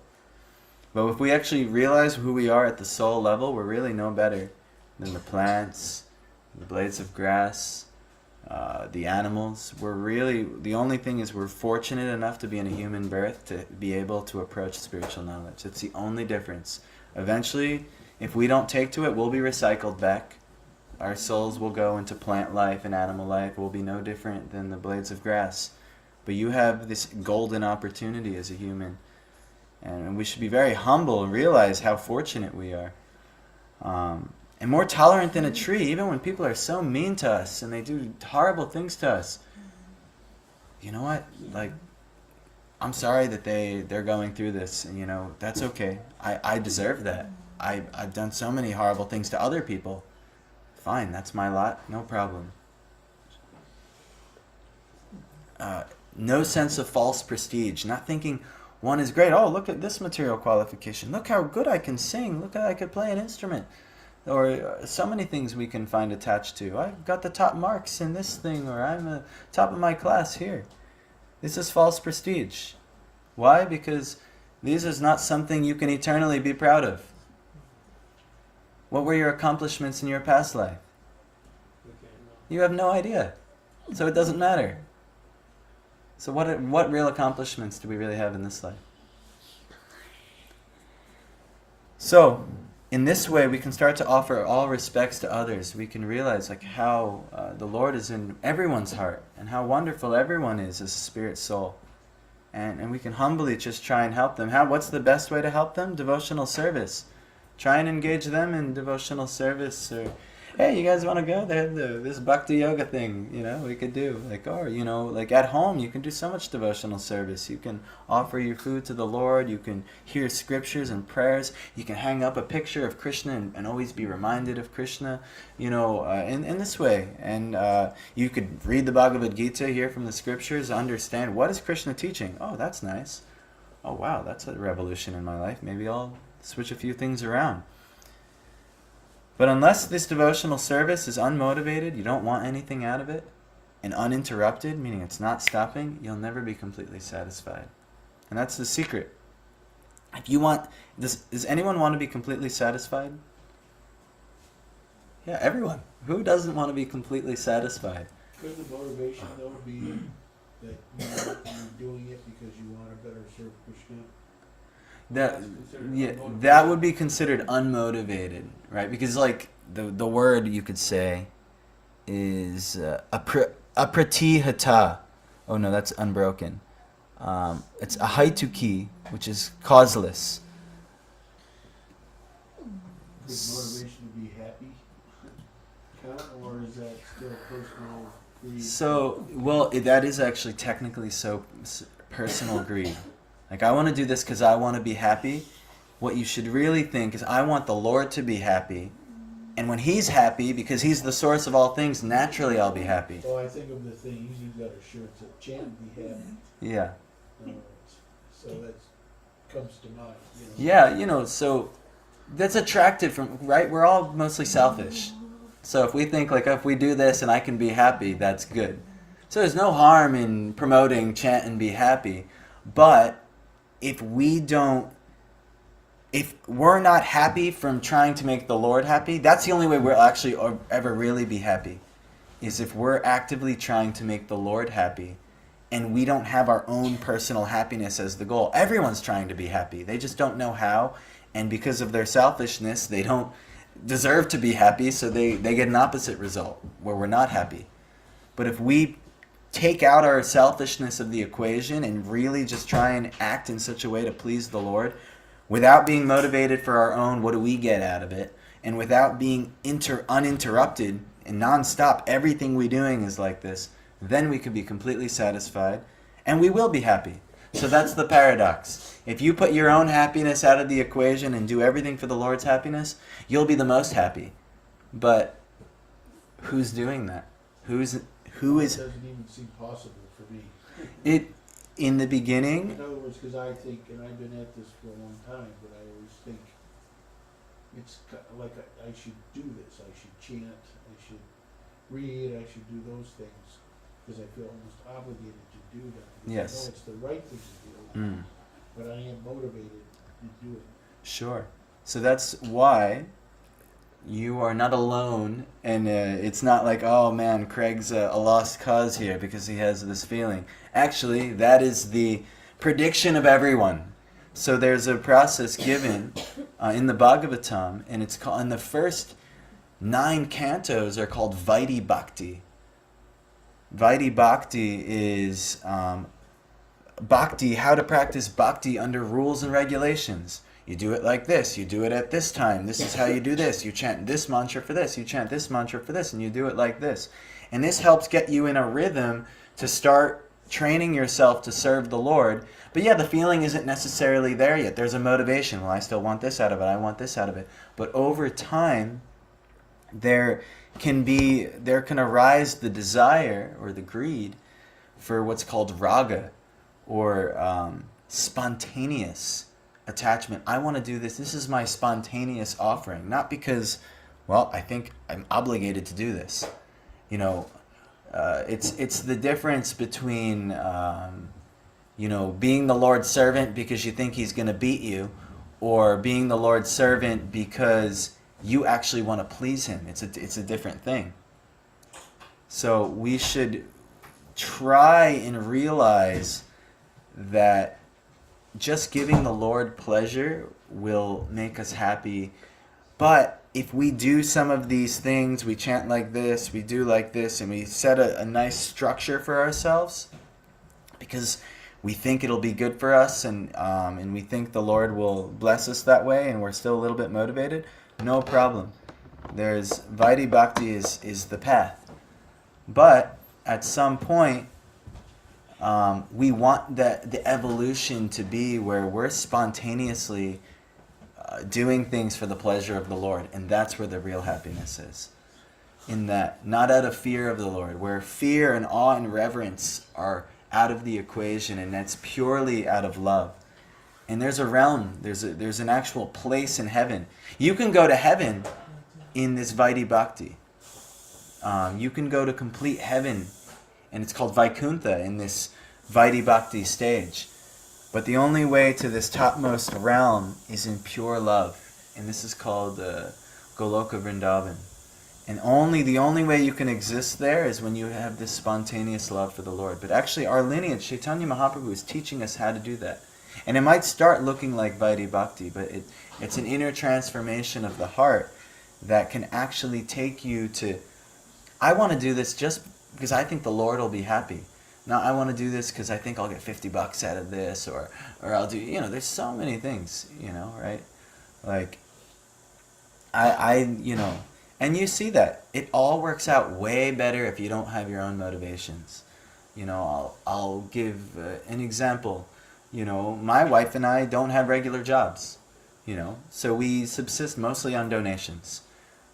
But if we actually realize who we are at the soul level, we're really no better than the plants, the blades of grass, the animals. We're really, the only thing is we're fortunate enough to be in a human birth to be able to approach spiritual knowledge. It's the only difference. Eventually, if we don't take to it, we'll be recycled back. Our souls will go into plant life and animal life. We'll be no different than the blades of grass. But you have this golden opportunity as a human. And we should be very humble and realize how fortunate we are. And more tolerant than a tree, even when people are so mean to us and they do horrible things to us. You know what? Like, I'm sorry that they're going through this. And, you know, that's okay. I deserve that. I've done so many horrible things to other people. Fine, that's my lot. No problem. No sense of false prestige. Not thinking one is great. Oh, look at this material qualification. Look how good I can sing. Look how I could play an instrument. Or so many things we can find attached to. I've got the top marks in this thing, or I'm the top of my class here. This is false prestige. Why? Because this is not something you can eternally be proud of. What were your accomplishments in your past life? You have no idea. So it doesn't matter. So what real accomplishments do we really have in this life? So, in this way, we can start to offer all respects to others. We can realize like how the Lord is in everyone's heart and how wonderful everyone is as a spirit soul. And we can humbly just try and help them. What's the best way to help them? Devotional service. Try and engage them in devotional service. Or, hey, you guys want to go? They have this bhakti yoga thing, you know, we could do. Like, or, you know, like at home, you can do so much devotional service. You can offer your food to the Lord. You can hear scriptures and prayers. You can hang up a picture of Krishna and always be reminded of Krishna, you know, in this way. And you could read the Bhagavad Gita, hear from the scriptures, understand what is Krishna teaching. Oh, that's nice. Oh, wow, that's a revolution in my life. Maybe I'll switch a few things around. But unless this devotional service is unmotivated, you don't want anything out of it, and uninterrupted, meaning it's not stopping, you'll never be completely satisfied. And that's the secret. If you want, does anyone want to be completely satisfied? Yeah, everyone. Who doesn't want to be completely satisfied? Could the motivation though be that you're doing it because you want to better serve Krishna? That would be considered unmotivated, right? Because like the word you could say is apratihata. Oh no, that's unbroken. It's ahaituki, which is causeless. Could motivation to be happy count, or is that still personal greed? So, well, that is actually technically so personal greed. Like, I want to do this because I want to be happy. What you should really think is, I want the Lord to be happy. And when He's happy, because He's the source of all things, naturally I'll be happy. So I think of the things, you've got a shirt that chant be happy. Yeah. So that comes to mind, you know. Yeah, you know, so that's attracted from, right? We're all mostly selfish. So if we think, like, if we do this and I can be happy, that's good. So there's no harm in promoting chant and be happy. But if we're not happy from trying to make the Lord happy, that's the only way we'll actually ever really be happy, is if we're actively trying to make the Lord happy and we don't have our own personal happiness as the goal. Everyone's trying to be happy. They just don't know how, and because of their selfishness, they don't deserve to be happy, so they get an opposite result, where we're not happy. But if we take out our selfishness of the equation and really just try and act in such a way to please the Lord, without being motivated for our own, what do we get out of it? And without being uninterrupted and nonstop, everything we're doing is like this, then we could be completely satisfied and we will be happy. So that's the paradox. If you put your own happiness out of the equation and do everything for the Lord's happiness, you'll be the most happy. But who's doing that? Who is? It doesn't even seem possible for me. It in the In beginning? other words, because I think, and I've been at this for a long time, but I always think it's like I should do this. I should chant. I should read. I should do those things because I feel almost obligated to do that. Because Yes. I know it's the right thing to do, Mm, but I am motivated to do it. sure. So that's why you are not alone, and it's not like, oh man, Craig's a lost cause here because he has this feeling. Actually, that is the prediction of everyone. So there's a process given in the Bhagavatam, and it's called, and the first 9 cantos are called Vaidhi Bhakti. Vaidhi Bhakti is bhakti, how to practice bhakti under rules and regulations. You do it like this, you do it at this time, this is how you do this, you chant this mantra for this, you chant this mantra for this, and you do it like this. And this helps get you in a rhythm to start training yourself to serve the Lord. But yeah, the feeling isn't necessarily there yet. There's a motivation. Well, I still want this out of it, I want this out of it. But over time, there can arise the desire or the greed for what's called raga, or spontaneous attachment. I want to do this. This is my spontaneous offering, not because, well, I think I'm obligated to do this. You know, it's the difference between being the Lord's servant because you think He's going to beat you, or being the Lord's servant because you actually want to please Him. It's a different thing. So we should try and realize that just giving the Lord pleasure will make us happy. But if we do some of these things, we chant like this, we do like this, and we set a nice structure for ourselves because we think it'll be good for us, and we think the Lord will bless us that way, and we're still a little bit motivated, no problem. There's Vaidhi Bhakti is the path. But at some point, we want the evolution to be where we're spontaneously doing things for the pleasure of the Lord, and that's where the real happiness is. In that, not out of fear of the Lord, where fear and awe and reverence are out of the equation, and that's purely out of love. And there's a realm, there's an actual place in heaven. You can go to heaven in this Vaidhi Bhakti. You can go to complete heaven, and it's called Vaikuntha in this Vaidhi Bhakti stage. But the only way to this topmost realm is in pure love, and this is called Goloka Vrindavan. And the only way you can exist there is when you have this spontaneous love for the Lord. But actually, our lineage, Chaitanya Mahaprabhu, is teaching us how to do that. And it might start looking like Vaidhi Bhakti, but it's an inner transformation of the heart that can actually take you to, I want to do this just because I think the Lord will be happy. Now I want to do this because I think I'll get $50 out of this, or I'll do, there's so many things, right? Like, and you see that. It all works out way better if you don't have your own motivations. I'll give an example. You know, my wife and I don't have regular jobs, you know, so we subsist mostly on donations.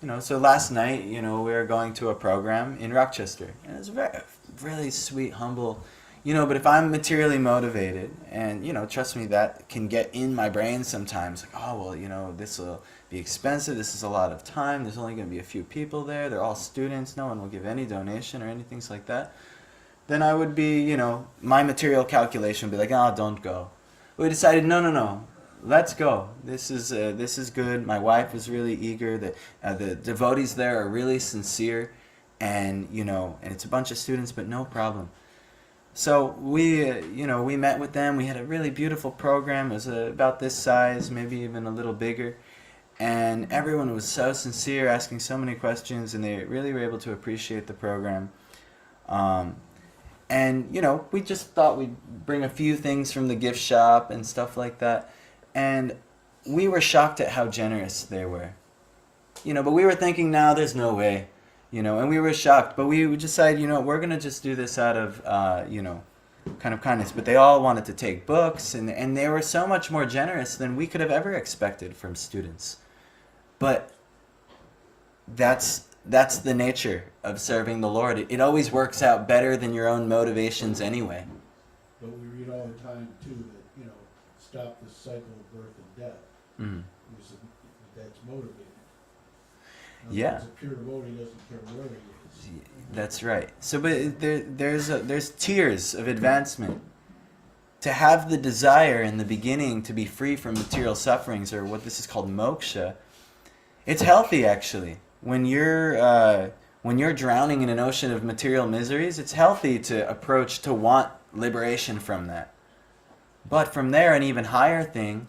You know, so last night, you know, we were going to a program in Rochester, and it was very, really sweet, humble, you know, but if I'm materially motivated, and, you know, trust me, that can get in my brain sometimes, like, oh, well, you know, this will be expensive, this is a lot of time, there's only going to be a few people there, they're all students, no one will give any donation or anything like that, then I would be, you know, my material calculation would be like, oh, don't go. We decided, no, let's go. This is good. My wife was really eager. The devotees there are really sincere, and you know, and it's a bunch of students, but no problem. So we met with them. We had a really beautiful program. It was about this size, maybe even a little bigger, and everyone was so sincere, asking so many questions, and they really were able to appreciate the program. And, you know, we just thought we'd bring a few things from the gift shop and stuff like that. And we were shocked at how generous they were. You know, but we were thinking, no, there's no way. You know, and we were shocked. But we decided, you know, we're going to just do this out of, you know, kind of kindness. But they all wanted to take books. And they were so much more generous than we could have ever expected from students. But that's the nature of serving the Lord. It always works out better than your own motivations anyway. But we read all the time too that, you know, stop the cycle of birth and death. Mm. Because that's motivated. In other Yeah. words, a pure devotee doesn't care where he is. That's right. So, but there's tiers of advancement. To have the desire in the beginning to be free from material sufferings, or what this is called moksha, it's healthy actually. When you're drowning in an ocean of material miseries, it's healthy to want liberation from that. But from there, an even higher thing,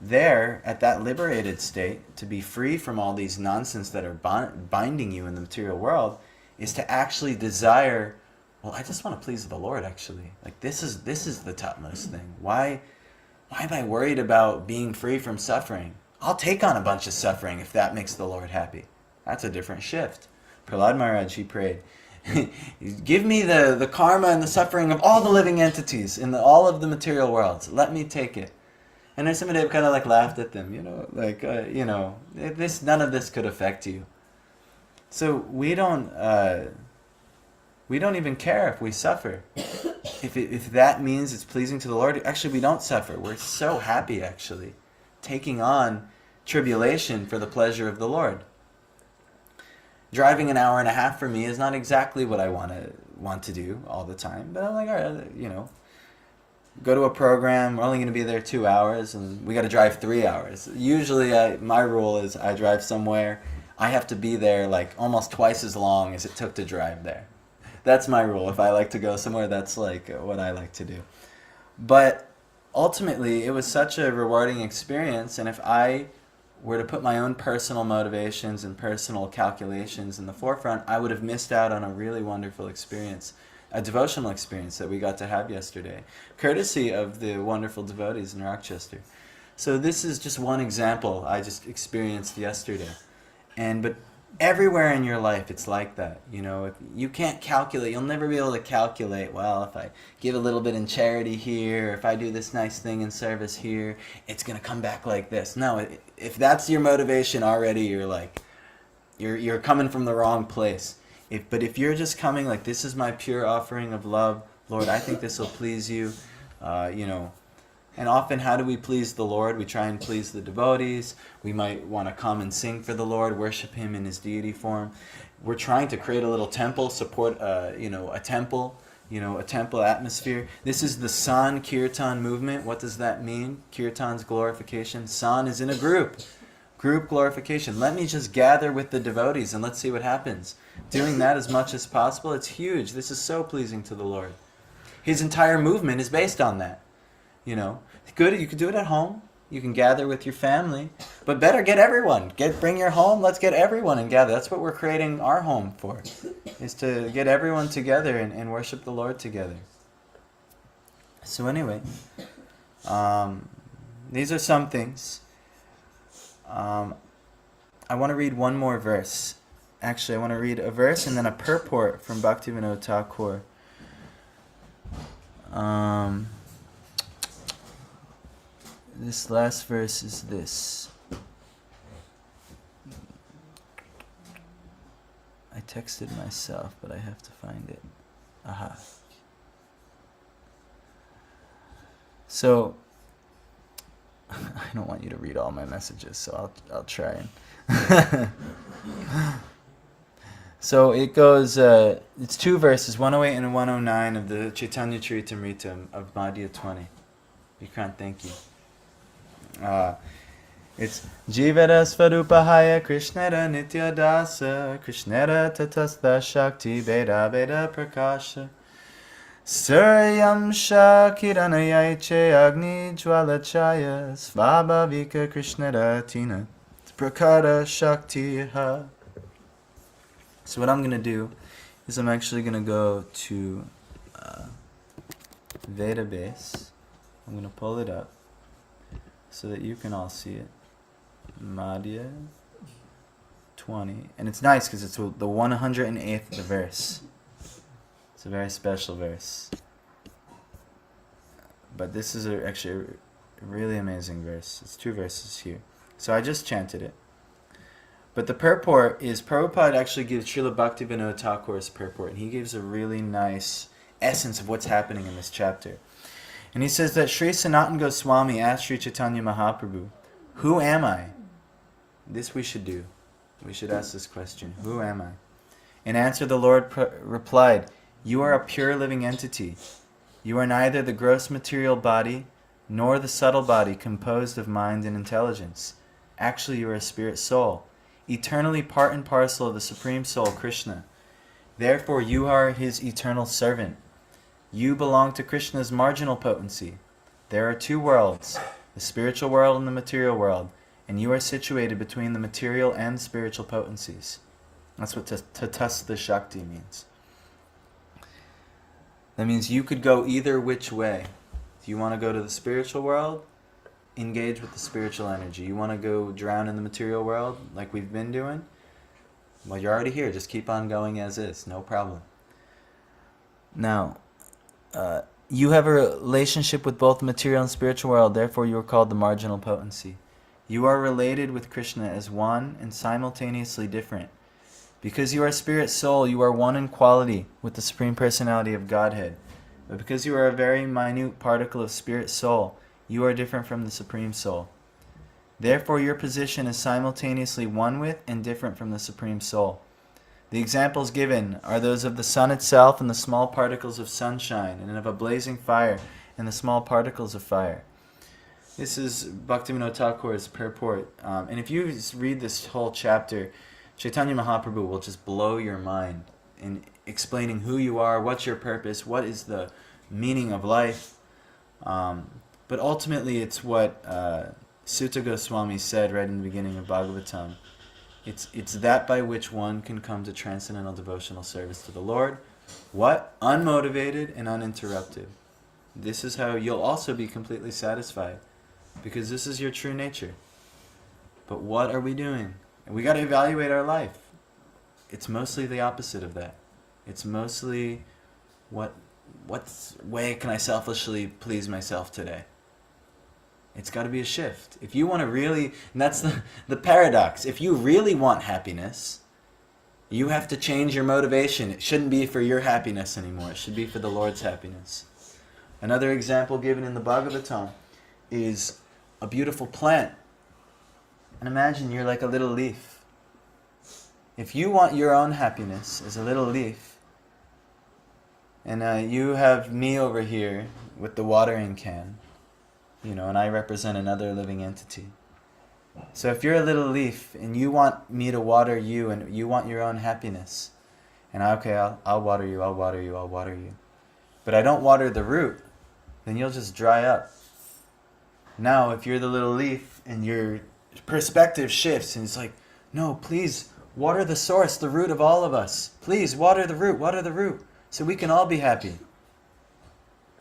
there, at that liberated state, to be free from all these nonsense that are binding you in the material world, is to actually desire, well, I just want to please the Lord, actually. Like, this is the topmost thing. Why am I worried about being free from suffering? I'll take on a bunch of suffering if that makes the Lord happy. That's a different shift. Prahlad Maharaj, he prayed, give me the karma and the suffering of all the living entities in all of the material worlds. Let me take it. And then somebody kind of like laughed at them, you know, like, you know, none of this could affect you. So we don't even care if we suffer. If that means it's pleasing to the Lord, actually we don't suffer. We're so happy, actually, taking on tribulation for the pleasure of the Lord. Driving an hour and a half for me is not exactly what I want to do all the time. But I'm like, all right, you know, go to a program, we're only going to be there 2 hours, and we got to drive 3 hours. Usually my rule is I drive somewhere, I have to be there like almost twice as long as it took to drive there. That's my rule. If I like to go somewhere, that's like what I like to do. But ultimately, it was such a rewarding experience, and if I were to put my own personal motivations and personal calculations in the forefront, I would have missed out on a really wonderful experience, a devotional experience that we got to have yesterday, courtesy of the wonderful devotees in Rochester. So this is just one example I just experienced yesterday. But everywhere in your life it's like that. You know, if you can't calculate, you'll never be able to calculate, well, if I give a little bit in charity here, if I do this nice thing in service here, it's going to come back like this. No, if that's your motivation already, you're like, you're coming from the wrong place. But if you're just coming like, this is my pure offering of love, Lord, I think this will please you, you know. And often, how do we please the Lord? We try and please the devotees. We might want to come and sing for the Lord, worship Him in His deity form. We're trying to create a little temple, support, you know, a temple atmosphere. This is the San Kirtan movement. What does that mean? Kirtan's glorification. San is in a group glorification. Let me just gather with the devotees and let's see what happens. Doing that as much as possible, it's huge. This is so pleasing to the Lord. His entire movement is based on that. You know, good. You can do it at home. You can gather with your family, but better get everyone. Bring your home. Let's get everyone and gather. That's what we're creating our home for, is to get everyone together and worship the Lord together. So anyway, these are some things. I want to read one more verse. Actually, I want to read a verse and then a purport from Bhaktivinoda Thakur. this last verse is this. I texted myself, but I have to find it. Aha. So, I don't want you to read all my messages, so I'll try and. So it goes, it's two verses, 108 and 109 of the Chaitanya Charitamrita of Madhya 20. Vikrant, thank you. It's Jivara Svarupahaya Krishnara Nitya Dasa Krishnara Tatastha Shakti Veda Veda Prakasha Suryam Shakiranayaiche Agni Jwalachaya Svabhavika Krishnara Tina Prakara Shakti Ha. So what I'm going to do is I'm actually going to go to Vedabase. I'm going to pull it up so that you can all see it. Madhya 20. And it's nice because it's the 108th verse. It's a very special verse. But this is actually a really amazing verse. It's two verses here. So I just chanted it. But the purport is, Prabhupada actually gives Srila Bhaktivinoda Thakur's purport, and he gives a really nice essence of what's happening in this chapter. And he says that Sri Sanatana Goswami asked Sri Chaitanya Mahaprabhu, "Who am I?" This we should do. We should ask this question, "Who am I?" In answer, the Lord replied, "You are a pure living entity. You are neither the gross material body nor the subtle body composed of mind and intelligence. Actually, you are a spirit soul, eternally part and parcel of the Supreme Soul, Krishna. Therefore, you are his eternal servant. You belong to Krishna's marginal potency. There are two worlds, the spiritual world and the material world, and you are situated between the material and spiritual potencies." That's what Tatastha Shakti means. That means you could go either which way. If you want to go to the spiritual world, engage with the spiritual energy. You want to go drown in the material world like we've been doing? Well, you're already here. Just keep on going as is. No problem. Now, you have a relationship with both the material and spiritual world. Therefore, you are called the marginal potency. You are related with Krishna as one and simultaneously different. Because you are spirit soul, you are one in quality with the Supreme Personality of Godhead. But because you are a very minute particle of spirit soul, you are different from the Supreme Soul. Therefore, your position is simultaneously one with and different from the Supreme Soul. The examples given are those of the sun itself and the small particles of sunshine, and of a blazing fire and the small particles of fire. This is Bhaktivinoda Thakur's purport. And if you read this whole chapter, Chaitanya Mahaprabhu will just blow your mind in explaining who you are, what's your purpose, what is the meaning of life. But ultimately, it's what Sutta Goswami said right in the beginning of Bhagavatam. It's that by which one can come to transcendental devotional service to the Lord. What? Unmotivated and uninterrupted. This is how you'll also be completely satisfied, because this is your true nature. But what are we doing? And we got to evaluate our life. It's mostly the opposite of that. It's mostly what way can I selfishly please myself today? It's got to be a shift. If you want to really, and that's the paradox, if you really want happiness, you have to change your motivation. It shouldn't be for your happiness anymore. It should be for the Lord's happiness. Another example given in the Bhagavatam is a beautiful plant. And imagine you're like a little leaf. If you want your own happiness as a little leaf, and you have me over here with the watering can, and I represent another living entity. So if you're a little leaf and you want me to water you and you want your own happiness, and I'll water you, I'll water you, I'll water you. But I don't water the root, then you'll just dry up. Now, if you're the little leaf and your perspective shifts and it's like, no, please water the source, the root of all of us. Please water the root, so we can all be happy.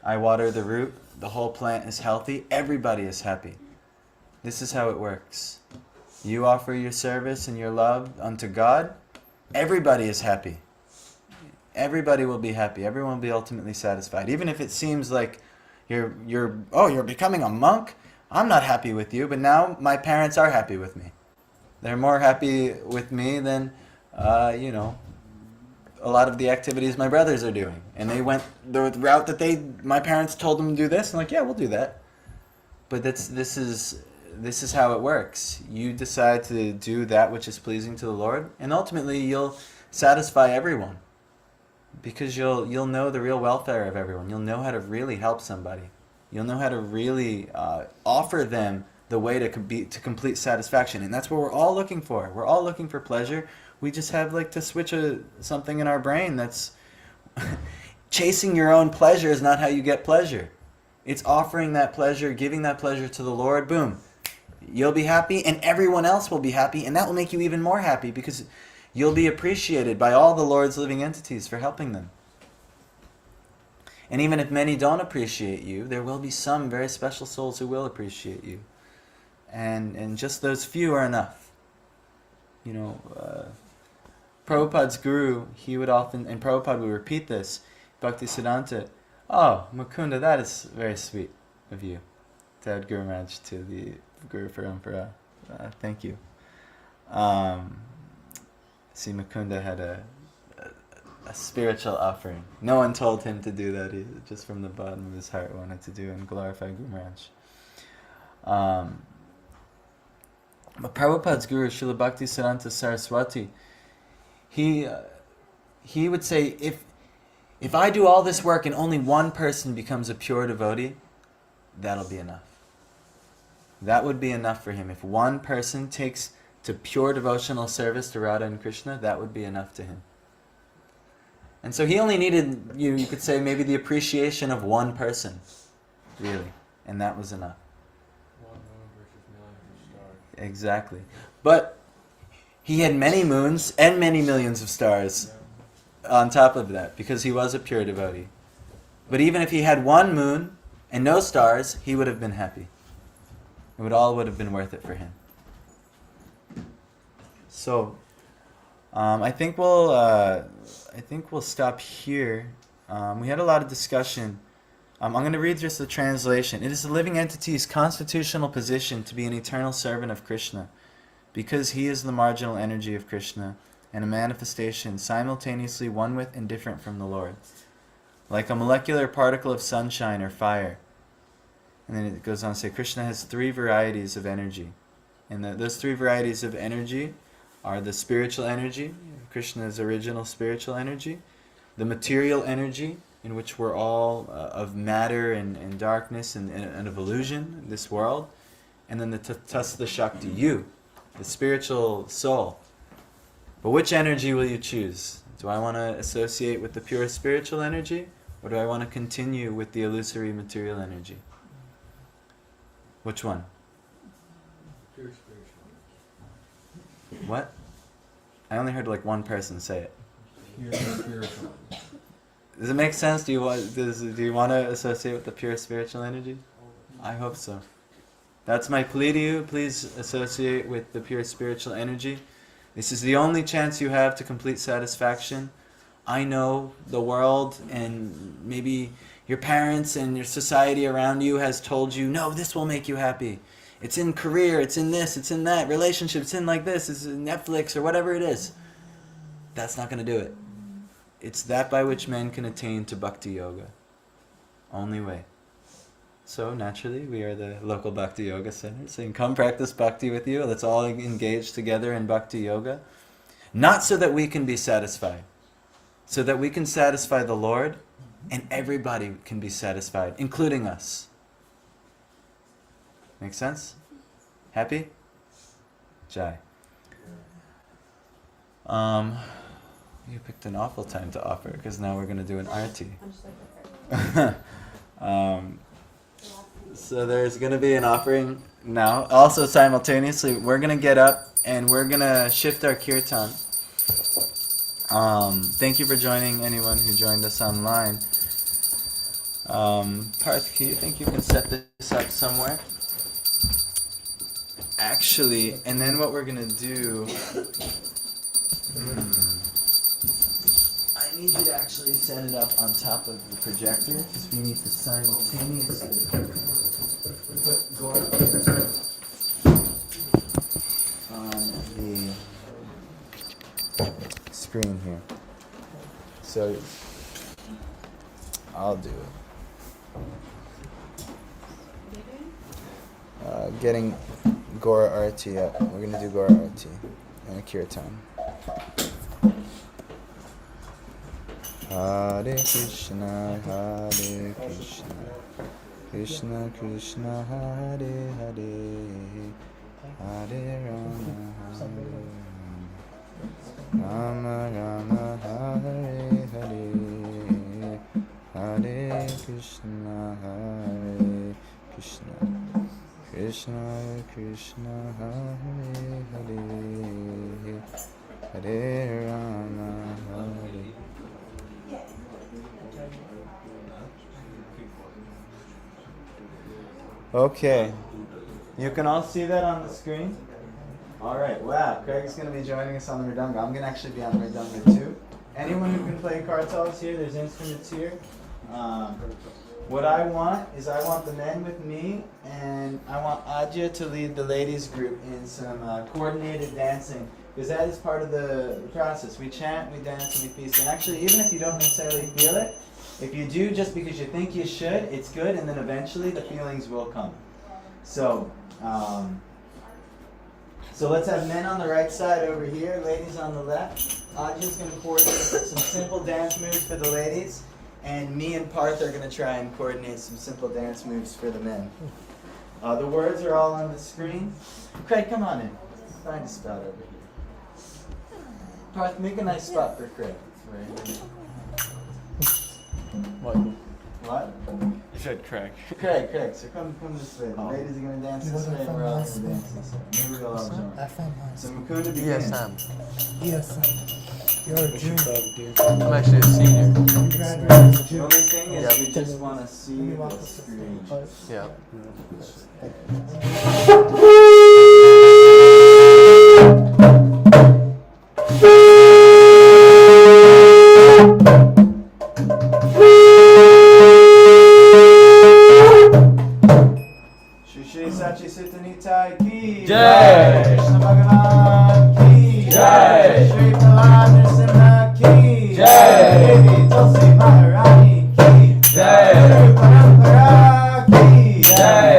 I water the root, the whole plant is healthy, everybody is happy. This is how it works. You offer your service and your love unto God, everybody is happy. Everybody will be happy. Everyone will be ultimately satisfied. Even if it seems like you're becoming a monk, I'm not happy with you, but now my parents are happy with me. They're more happy with me than, you know, a lot of the activities my brothers are doing. And they went the route that my parents told them to do this, and like, yeah, we'll do that. But this is how it works. You decide to do that which is pleasing to the Lord, and ultimately you'll satisfy everyone. Because you'll know the real welfare of everyone. You'll know how to really help somebody. You'll know how to really offer them the way to complete satisfaction. And that's what we're all looking for. We're all looking for pleasure. We just have like to switch something in our brain that's chasing your own pleasure is not how you get pleasure. It's offering that pleasure, giving that pleasure to the Lord. Boom. You'll be happy and everyone else will be happy, and that will make you even more happy because you'll be appreciated by all the Lord's living entities for helping them. And even if many don't appreciate you, there will be some very special souls who will appreciate you. And just those few are enough. You know, Prabhupada's guru, he would often, and Prabhupada would repeat this, Bhaktisiddhanta, oh, Mukunda, that is very sweet of you to add Guru Maharaj to the Guru Parampara. Thank you. See, Mukunda had a spiritual offering. No one told him to do that. He just from the bottom of his heart wanted to do and glorify Guru Maharaj. But Prabhupada's guru, Srila Bhaktisiddhanta Saraswati, he would say, if I do all this work and only one person becomes a pure devotee, that'll be enough. That would be enough for him. If one person takes to pure devotional service to Radha and Krishna, that would be enough to him. And so he only needed, you could say, maybe the appreciation of one person, really. And that was enough. 1 moon versus millions of stars. Exactly. But he had many moons and many millions of stars on top of that, because he was a pure devotee. But even if he had 1 moon and no stars, he would have been happy. It all would have been worth it for him. So, I think we'll stop here. We had a lot of discussion. I'm going to read just the translation. It is the living entity's constitutional position to be an eternal servant of Krishna, because he is the marginal energy of Krishna and a manifestation simultaneously one with and different from the Lord, like a molecular particle of sunshine or fire. And then it goes on to say Krishna has 3 varieties of energy, and those 3 varieties of energy are the spiritual energy, Krishna's original spiritual energy, the material energy, in which we're all of matter and darkness and of illusion, this world, and then the Tatastha Shakti, you, the spiritual soul. But which energy will you choose? Do I want to associate with the pure spiritual energy, or do I want to continue with the illusory material energy? Which one? Pure spiritual. What? I only heard like one person say it. Pure spiritual. Does it make sense? Do you want to associate with the pure spiritual energy? I hope so. That's my plea to you. Please associate with the pure spiritual energy. This is the only chance you have to complete satisfaction. I know the world and maybe your parents and your society around you has told you, no, this will make you happy. It's in career, it's in this, it's in that, relationship, it's in like this, it's in Netflix or whatever it is. That's not going to do it. It's that by which men can attain to Bhakti Yoga. Only way. So naturally, we are the local Bhakti Yoga Center, saying, come practice Bhakti with you. Let's all engage together in Bhakti Yoga. Not so that we can be satisfied, so that we can satisfy the Lord and everybody can be satisfied, including us. Make sense? Happy? Jai. You picked an awful time to offer, because now we're going to do an arti. So there's going to be an offering now. Also simultaneously, we're going to get up and we're going to shift our kirtan. Thank you for joining, anyone who joined us online. Parth, do you think you can set this up somewhere? Actually, and then what we're going to do... I need you to actually set it up on top of the projector, because we need to simultaneously put Gora on the screen here. So I'll do it. Getting Gora Arati up. We're gonna do Gora Arati and a kirtan. Hare Krishna, Hare Krishna, Krishna Krishna, Hare Hare, Hare Rama, Hare Rama, Rama Rama, Hare Hare, Hare Krishna, Hare Krishna, Krishna Krishna, Hare Hare, Hare Rama, Hare. Okay, you can all see that on the screen? Alright, wow, Craig's going to be joining us on the Mridanga. I'm going to actually be on the Mridanga too. Anyone who can play kartals here, there's instruments here. What I want is I want the men with me, and I want Adya to lead the ladies group in some coordinated dancing, because that is part of the process. We chant, we dance, and we feast. And actually, even if you don't necessarily feel it, if you do just because you think you should, it's good, and then eventually the feelings will come. So, so let's have men on the right side over here, ladies on the left. Ajah's going to coordinate some simple dance moves for the ladies, and me and Parth are going to try and coordinate some simple dance moves for the men. The words are all on the screen. Craig, come on in. Find a spot over here. Parth, make a nice spot for Craig. Right here. Michael. What? You said Craig. Craig, so come this way. The ladies are going to dance this way, and we're all going to dance this way. Maybe we'll all join. So Mukunda, begin. Yes, Sam. Yes, you're a junior. I'm actually a senior. You graduated as a The only thing is Yeah. we just want to see the screen. Yeah. Shri Sachi Siddhanitai ki Jai. Krishna Bhagavan ki Jai. Shri Prahlad Nrsimha ki Jai. Devi Tulsi Maharani ki Jai. Guru Parampara ki Jai.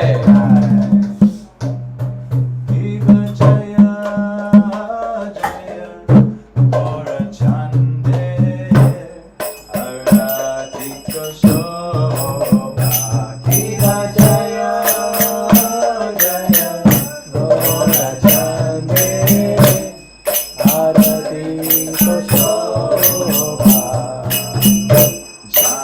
Shiva Jaya Jaya Gaura Chande Arati Shobha Shiva Jaya Jaya Gaura Chande Arati Shobha Jannavita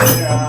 Hare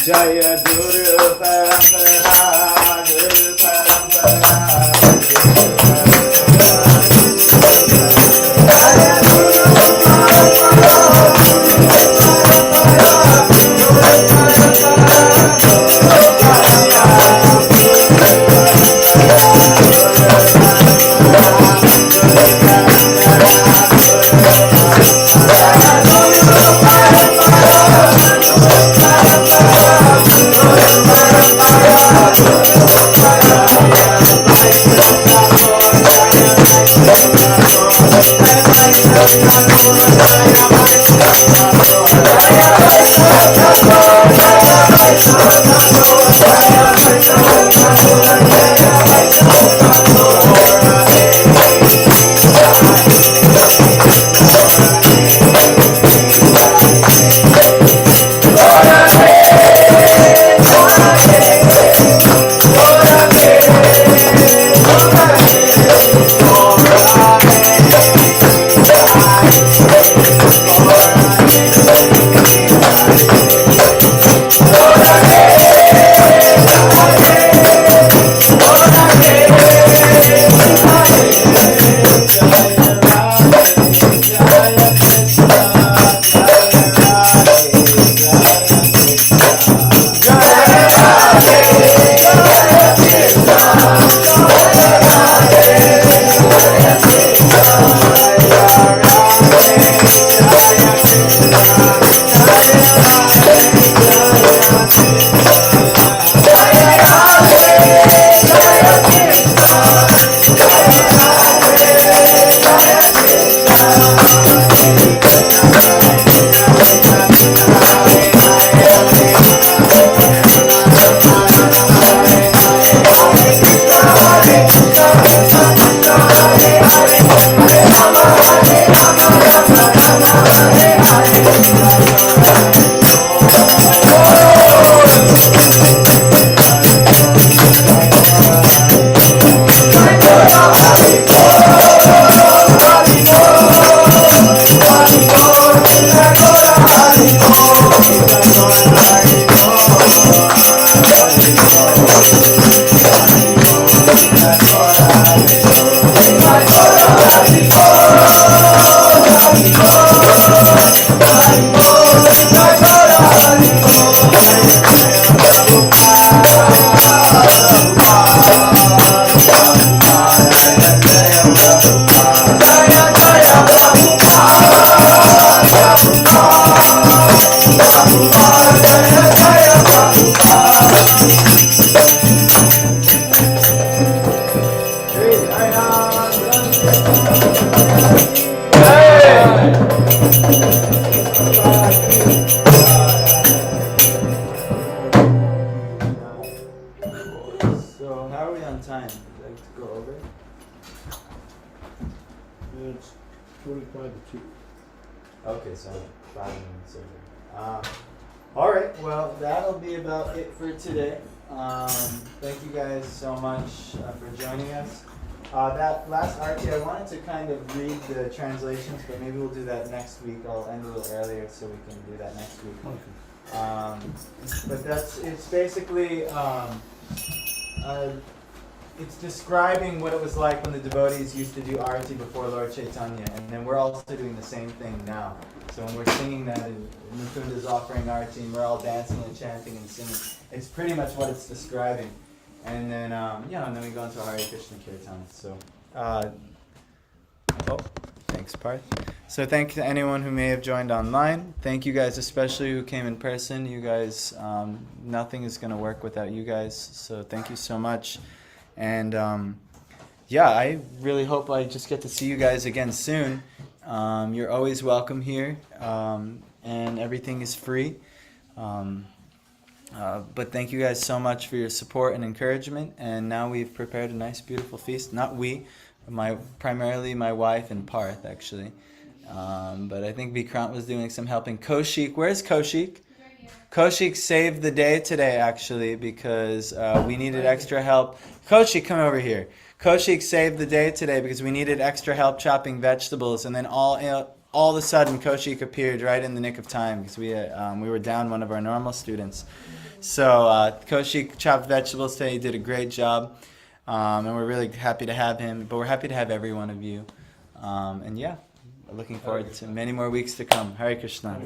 Jaya Guru Parampara, Guru Parampara. So how are we on time? Would you like to go over? It's 25 to 2. Okay, so 5 minutes over. All right, well, that'll be about it for today. Thank you guys so much for joining us. That last article, I wanted to kind of read the translations, but maybe we'll do that next week. I'll end a little earlier so we can do that next week. But it's basically, it's describing what it was like when the devotees used to do arati before Lord Chaitanya, and then we're also doing the same thing now. So when we're singing that, and Mukund is offering arati, and we're all dancing and chanting and singing, it's pretty much what it's describing. and then and then we go into Hare Krishna Kirtan. So, thanks, Parth. So thank you to anyone who may have joined online. Thank you guys, especially who came in person. You guys, nothing is going to work without you guys. So thank you so much. And I really hope I just get to see you guys again soon. You're always welcome here, and everything is free. But thank you guys so much for your support and encouragement. And now we've prepared a nice, beautiful feast. Not we, primarily my wife and Parth, actually. But I think Vikrant was doing some helping. Kaushik, where's Kaushik? Kaushik saved the day today, actually, because we needed extra help. Kaushik, come over here. Kaushik saved the day today because we needed extra help chopping vegetables, and then all of a sudden Kaushik appeared right in the nick of time because we were down one of our normal students. So Kaushik chopped vegetables today. He did a great job, and we're really happy to have him. But we're happy to have every one of you. Looking forward to many more weeks to come. Hare Krishna.